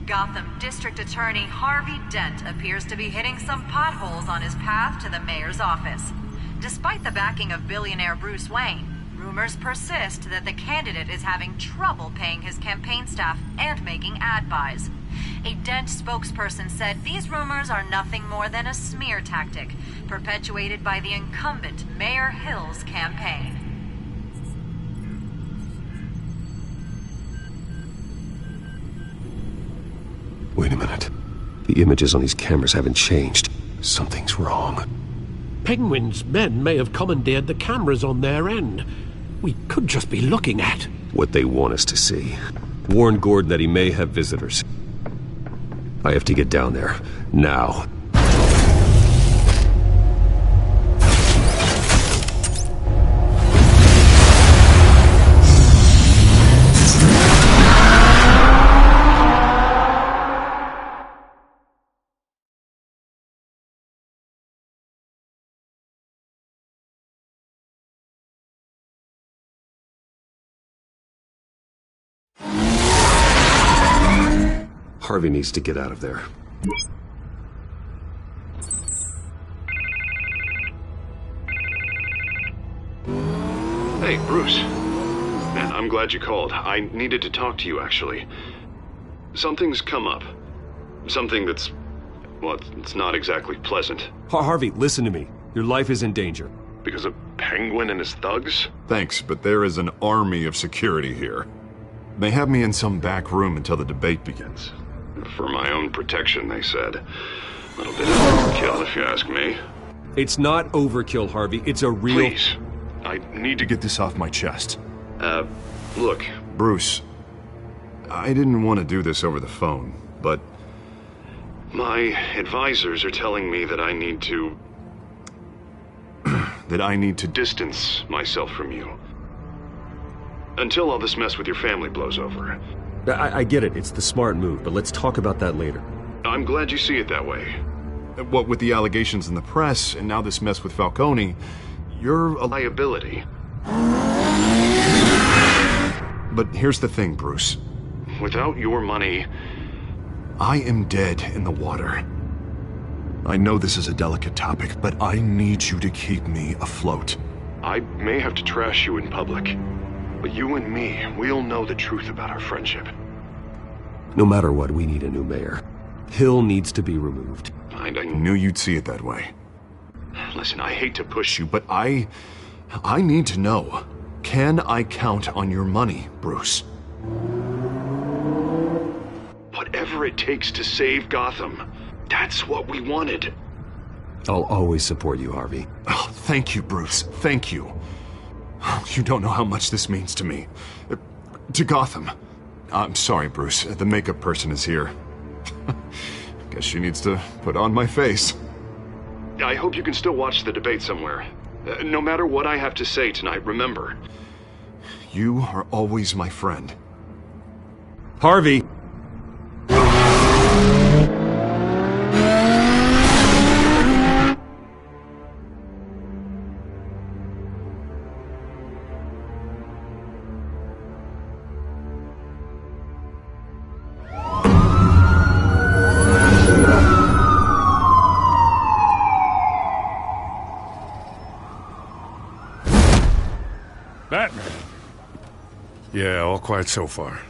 Gotham District Attorney Harvey Dent appears to be hitting some potholes on his path to the mayor's office. Despite the backing of billionaire Bruce Wayne, rumors persist that the candidate is having trouble paying his campaign staff and making ad buys. A Dent spokesperson said these rumors are nothing more than a smear tactic, perpetuated by the incumbent Mayor Hill's campaign. Wait a minute. The images on these cameras haven't changed. Something's wrong. Penguin's men may have commandeered the cameras on their end. We could just be looking at what they want us to see. Warn Gordon that he may have visitors. I have to get down there, now. Harvey needs to get out of there. Hey, Bruce. Man, I'm glad you called. I needed to talk to you, actually. Something's come up. Something that's... well, it's not exactly pleasant. Harvey, listen to me. Your life is in danger. Because of Penguin and his thugs? Thanks, but there is an army of security here. They have me in some back room until the debate begins. For my own protection, they said. A little bit of overkill, if you ask me. It's not overkill, Harvey. It's a real... Please. I need to get this off my chest. Look. Bruce, I didn't want to do this over the phone, but... my advisors are telling me that I need to... that I need to distance myself from you. Until all this mess with your family blows over. I get it. It's the smart move, but let's talk about that later. I'm glad you see it that way. What with the allegations in the press, and now this mess with Falcone, you're a liability. But here's the thing, Bruce. Without your money, I am dead in the water. I know this is a delicate topic, but I need you to keep me afloat. I may have to trash you in public. But you and me, we'll know the truth about our friendship. No matter what, we need a new mayor. Hill needs to be removed. I knew you'd see it that way. Listen, I hate to push you, but I need to know. Can I count on your money, Bruce? Whatever it takes to save Gotham, that's what we wanted. I'll always support you, Harvey. Oh, thank you, Bruce. Thank you. You don't know how much this means to me. To Gotham. I'm sorry, Bruce. The makeup person is here. Guess she needs to put on my face. I hope you can still watch the debate somewhere. No matter what I have to say tonight, remember. You are always my friend. Harvey! Batman. Yeah, all quiet so far.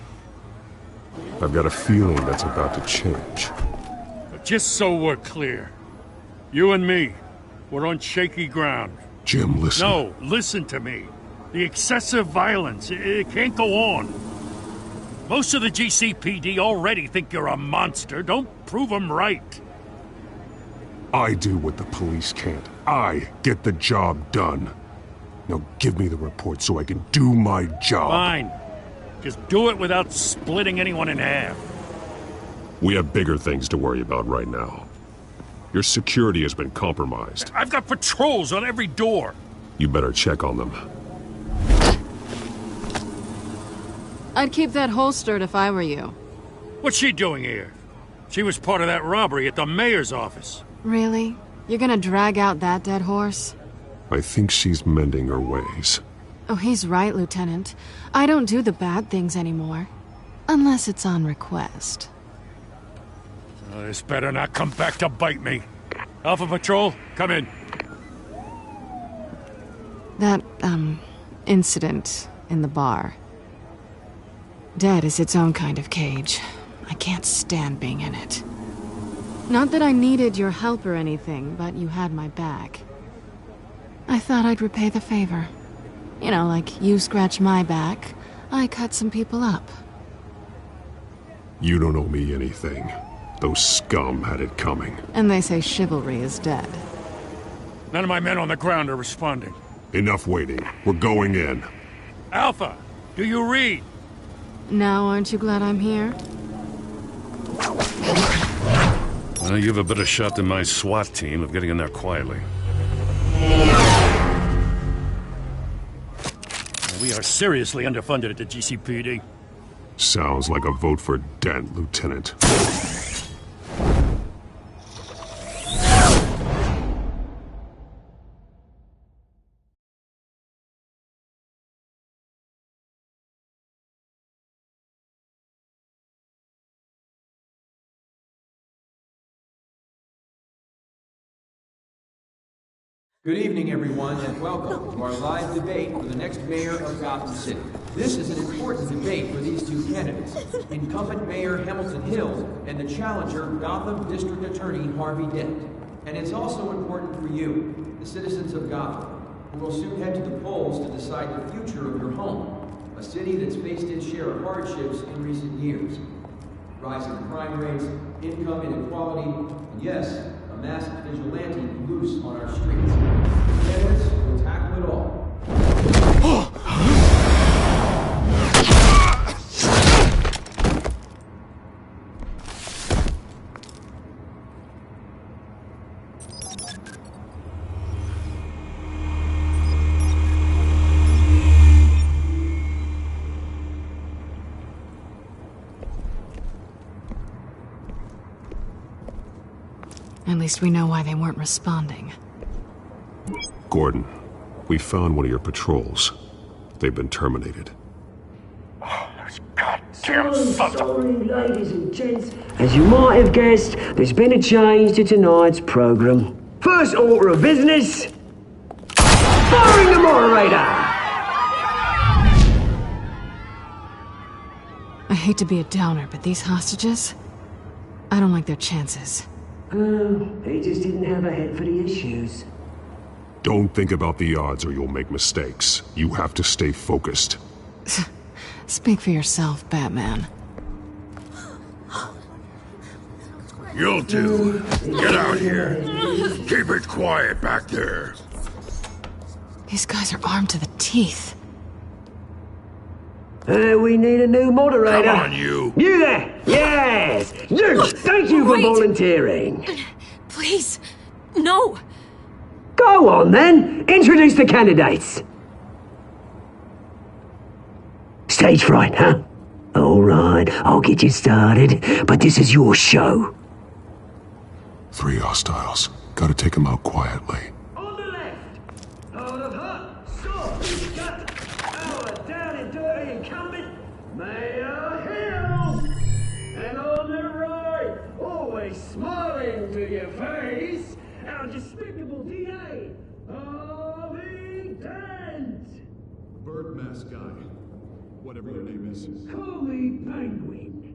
I've got a feeling that's about to change. But just so we're clear, you and me, we're on shaky ground. Jim, listen. No, listen to me. The excessive violence, it can't go on. Most of the GCPD already think you're a monster. Don't prove them right. I do what the police can't. I get the job done. Now give me the report so I can do my job. Fine. Just do it without splitting anyone in half. We have bigger things to worry about right now. Your security has been compromised. I've got patrols on every door. You better check on them. I'd keep that holstered if I were you. What's she doing here? She was part of that robbery at the mayor's office. Really? You're gonna drag out that dead horse? I think she's mending her ways. Oh, he's right, Lieutenant. I don't do the bad things anymore. Unless it's on request. This better not come back to bite me. Alpha Patrol, come in. That, incident in the bar. Dead is its own kind of cage. I can't stand being in it. Not that I needed your help or anything, but you had my back. I thought I'd repay the favor. You know, like you scratch my back, I cut some people up. You don't owe me anything. Those scum had it coming. And they say chivalry is dead. None of my men on the ground are responding. Enough waiting. We're going in. Alpha, do you read? Now aren't you glad I'm here? Well, you have a better shot than my SWAT team of getting in there quietly. We are seriously underfunded at the GCPD. Sounds like a vote for Dent, Lieutenant. Good evening, everyone, and welcome to our live debate for the next mayor of Gotham City. This is an important debate for these two candidates, incumbent Mayor Hamilton Hill and the challenger, Gotham District Attorney Harvey Dent. And it's also important for you, the citizens of Gotham, who will soon head to the polls to decide the future of your home, a city that's faced its share of hardships in recent years. Rising crime rates, income inequality, and yes, a massive vigilante loose on our streets. Candidates will tackle it all. At least we know why they weren't responding. Gordon, we found one of your patrols. They've been terminated. Sorry, ladies and gents. As you might have guessed, there's been a change to tonight's program. First order of business, firing the moderator! I hate to be a downer, but these hostages, I don't like their chances. He just didn't have a head for the issues. Don't think about the odds or you'll make mistakes. You have to stay focused. Speak for yourself, Batman. You two, get out here. Keep it quiet back there. These guys are armed to the teeth. We need a new moderator. Come on, you. You there! Yes! You! Thank you for volunteering. Please, no. Go on, then. Introduce the candidates. Stage fright, huh? All right, I'll get you started, but this is your show. 3 hostiles. Gotta take them out quietly. On the left, out of her, sword, cut, our down and dirty incumbent, Mayor Hill. And on the right, always smiling to your face, our despicable DA, Harvey Dent. Bird mask guy. Whatever your name is. Call me Penguin.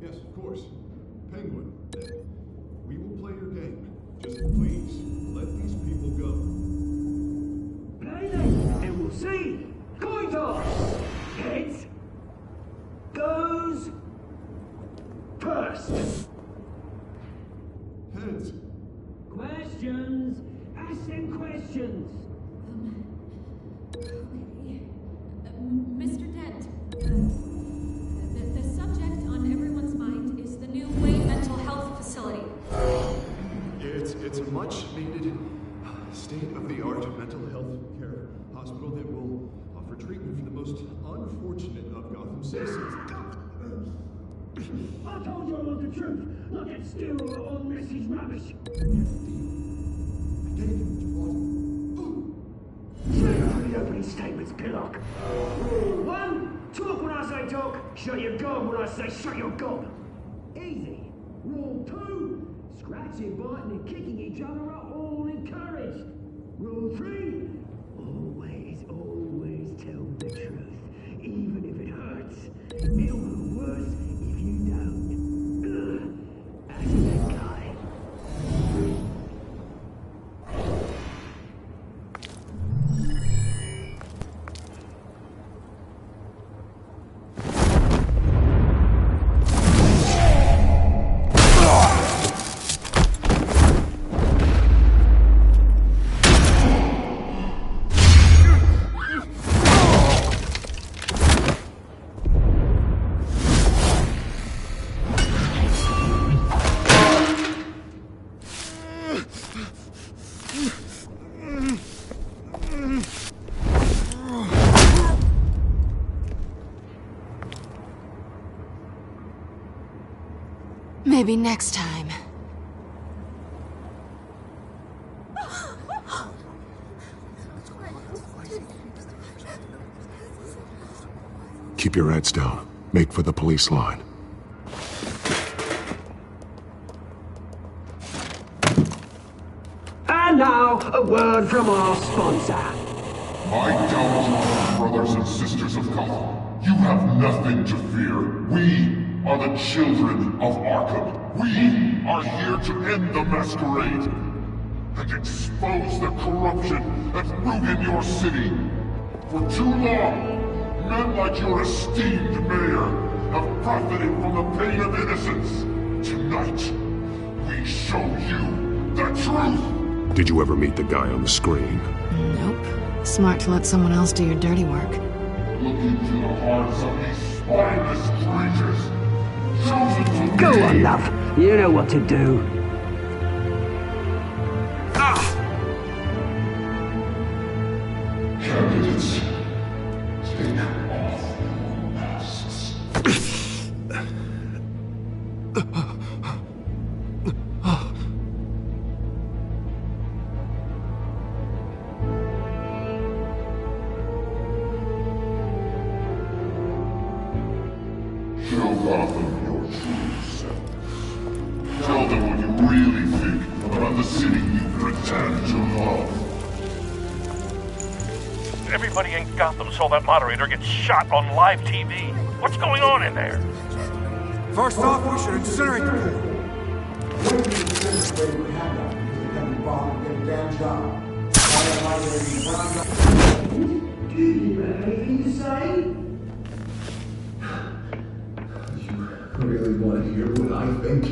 Yes, of course. Penguin. We will play your game. Just please, let these people go. Play them, and we'll see. Coin toss. Heads goes first. Heads. Questions. Ask them questions. Mr. Dent. a much-needed, state-of-the-art mental health care hospital that will offer treatment for the most unfortunate of Gotham citizens. I told you I want the truth. Look at still all Missy's rubbish. Say the opening statements, Pillock. Rule 1, talk when I say talk, shut your gob when I say shut your gob. Easy. Rule 2, scratching, biting and kicking each other are all encouraged. Rule 3, always tell the truth, even if it hurts. It'll be worse if you don't. Ask that guy. Maybe next time. Keep your heads down. Make for the police line. And now, a word from our sponsor. My gallant brothers and sisters of Gotham, you have nothing to fear. We are the children of Arkham. We are here to end the masquerade and expose the corruption that ruined your city. For too long, men like your esteemed mayor have profited from the pain of innocence. Tonight, we show you the truth. Did you ever meet the guy on the screen? Nope. Smart to let someone else do your dirty work. Look into the hearts of these spineless creatures. Go on, love. You know what to do. Candidates, take off your masks. Show Gotham your true self. Tell them what you really think about the city you pretend to love. Everybody in Gotham saw that moderator get shot on live TV. What's going on in there? First off, we should incinerate the pool. Do you have anything to say? You really want to hear what I think?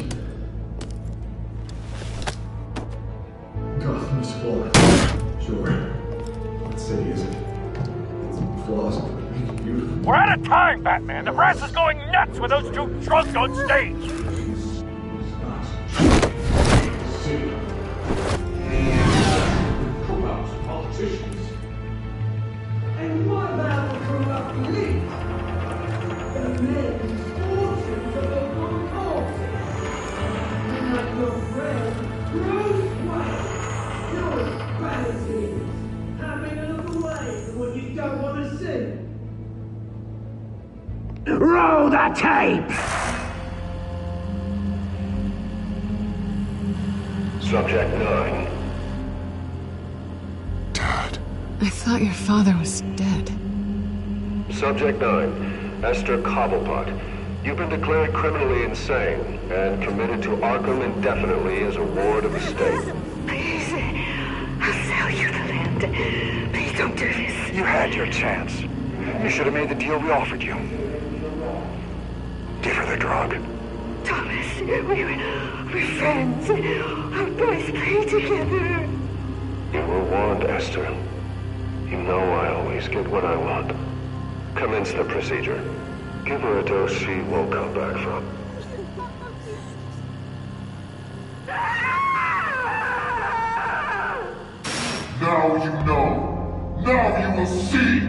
Gotham's flawed. Sure. What city is it? It's flaws, but it makes it beautiful. We're out of time, Batman. The press is going nuts with those two drunks on stage. Corrupt politicians. And what about the corrupt elite? The men whose fortunes are built on policy. Like your friend, Bruce Wayne. You're as bad as he is. Having a look away from what you don't want to see. Roll the tape! Subject 9. I thought your father was dead. Subject 9. Esther Cobblepot. You've been declared criminally insane and committed to Arkham indefinitely as a ward of the state. Please, I'll sell you the land. Please don't do this. You had your chance. You should have made the deal we offered you. Give her the drug. Thomas, we're friends. Our boys play together. You were warned, Esther. You know I always get what I want. Commence the procedure. Give her a dose she won't come back from. Now you know. Now you will see.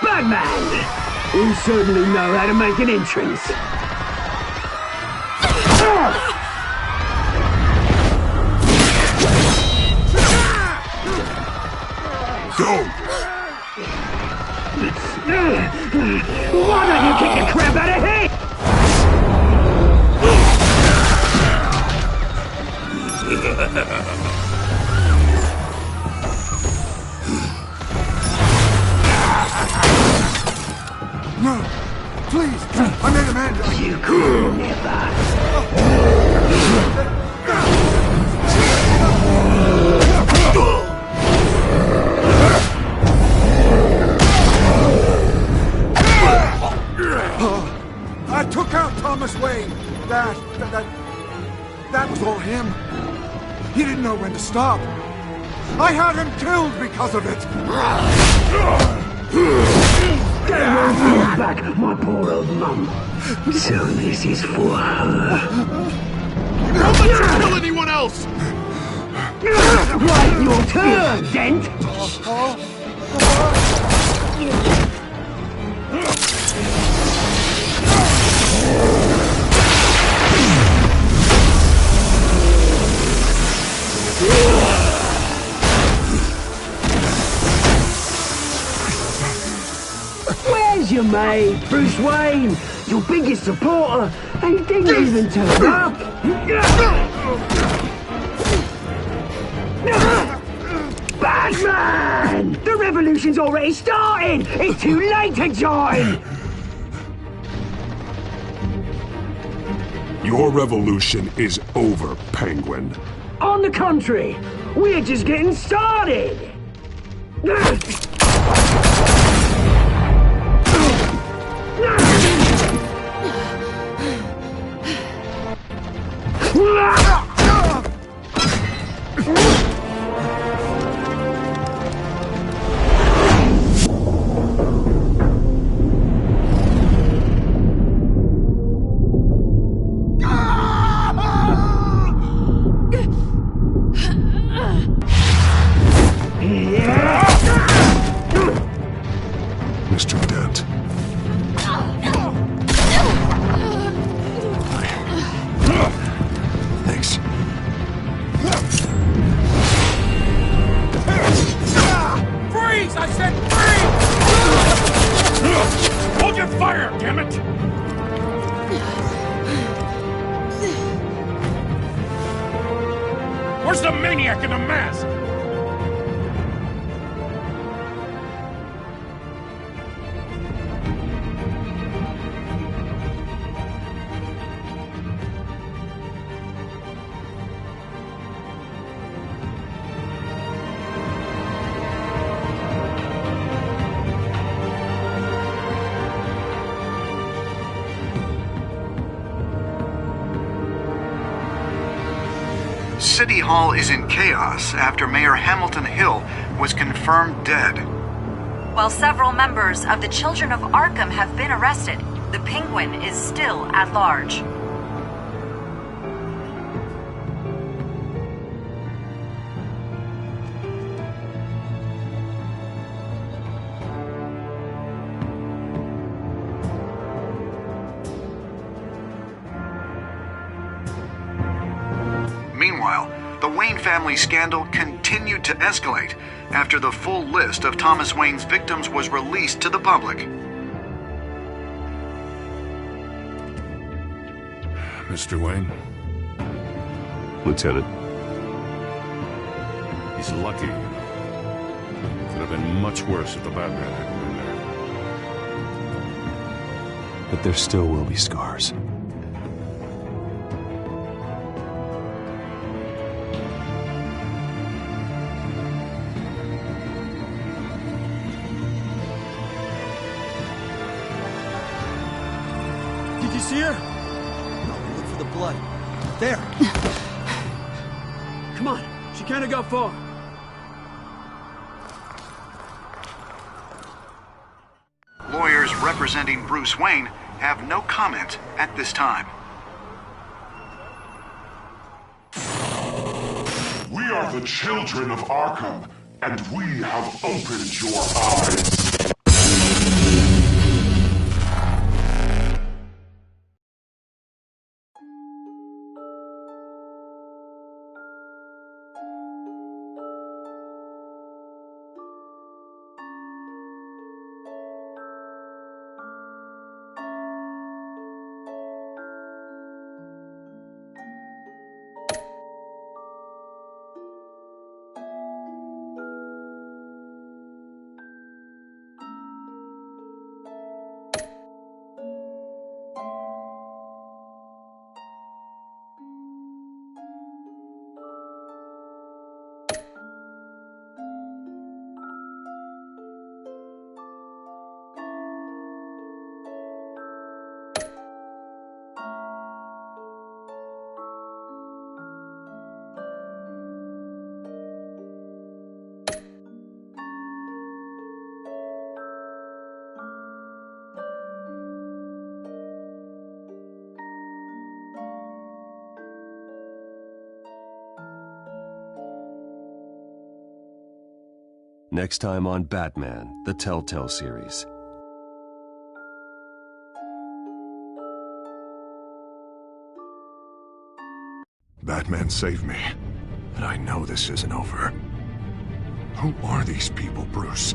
Batman! You certainly know how to make an entrance. Go! Why don't you kick the crap out of here? No! Please! I made Amanda! You could never! I took out Thomas Wayne. That was all him. He didn't know when to stop. I had him killed because of it. That won't bring back my poor old mum. So this is for her. Don't let you kill anyone else! Right, your turn, Dent! Where's your mate, Bruce Wayne? Your biggest supporter, and he didn't even turn up. Batman! The revolution's already starting! It's too late to join! Your revolution is over, Penguin. On the contrary, we're just getting started! Mr. Dent. Thanks. Freeze! I said freeze! Hold your fire, damn it! Where's the maniac in the mask? City Hall is in chaos after Mayor Hamilton Hill was confirmed dead. While several members of the Children of Arkham have been arrested, the Penguin is still at large. Meanwhile, the Wayne family scandal continued to escalate after the full list of Thomas Wayne's victims was released to the public. Mr. Wayne? Lieutenant. He's lucky. Could have been much worse if the Batman hadn't been there. But there still will be scars. Did you see her? blood. There. Come on, she can't have got far. Lawyers representing Bruce Wayne have no comment at this time. We are the children of Arkham, and we have opened your eyes. Next time on Batman, the Telltale series. Batman saved me, but I know this isn't over. Who are these people, Bruce?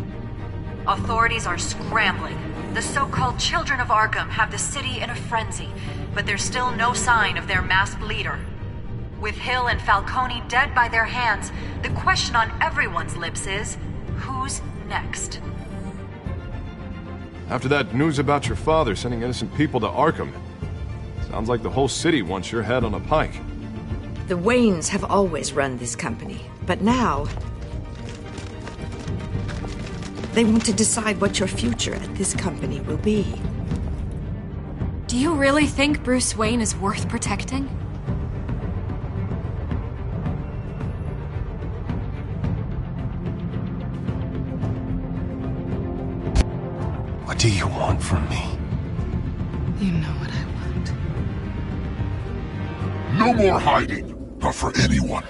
Authorities are scrambling. The so-called Children of Arkham have the city in a frenzy, but there's still no sign of their masked leader. With Hill and Falcone dead by their hands, the question on everyone's lips is, who's next? After that news about your father sending innocent people to Arkham, sounds like the whole city wants your head on a pike. The Waynes have always run this company, but now they want to decide what your future at this company will be. Do you really think Bruce Wayne is worth protecting? What do you want from me? You know what I want. No more hiding, not for anyone.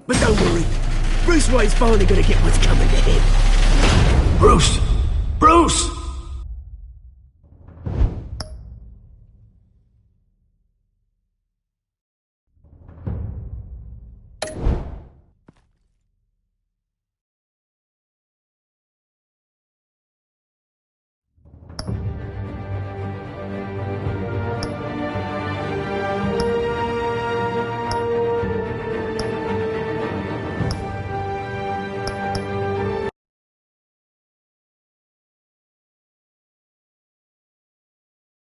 But don't worry, Bruce Wayne's finally gonna get what's coming to him. Bruce! Bruce!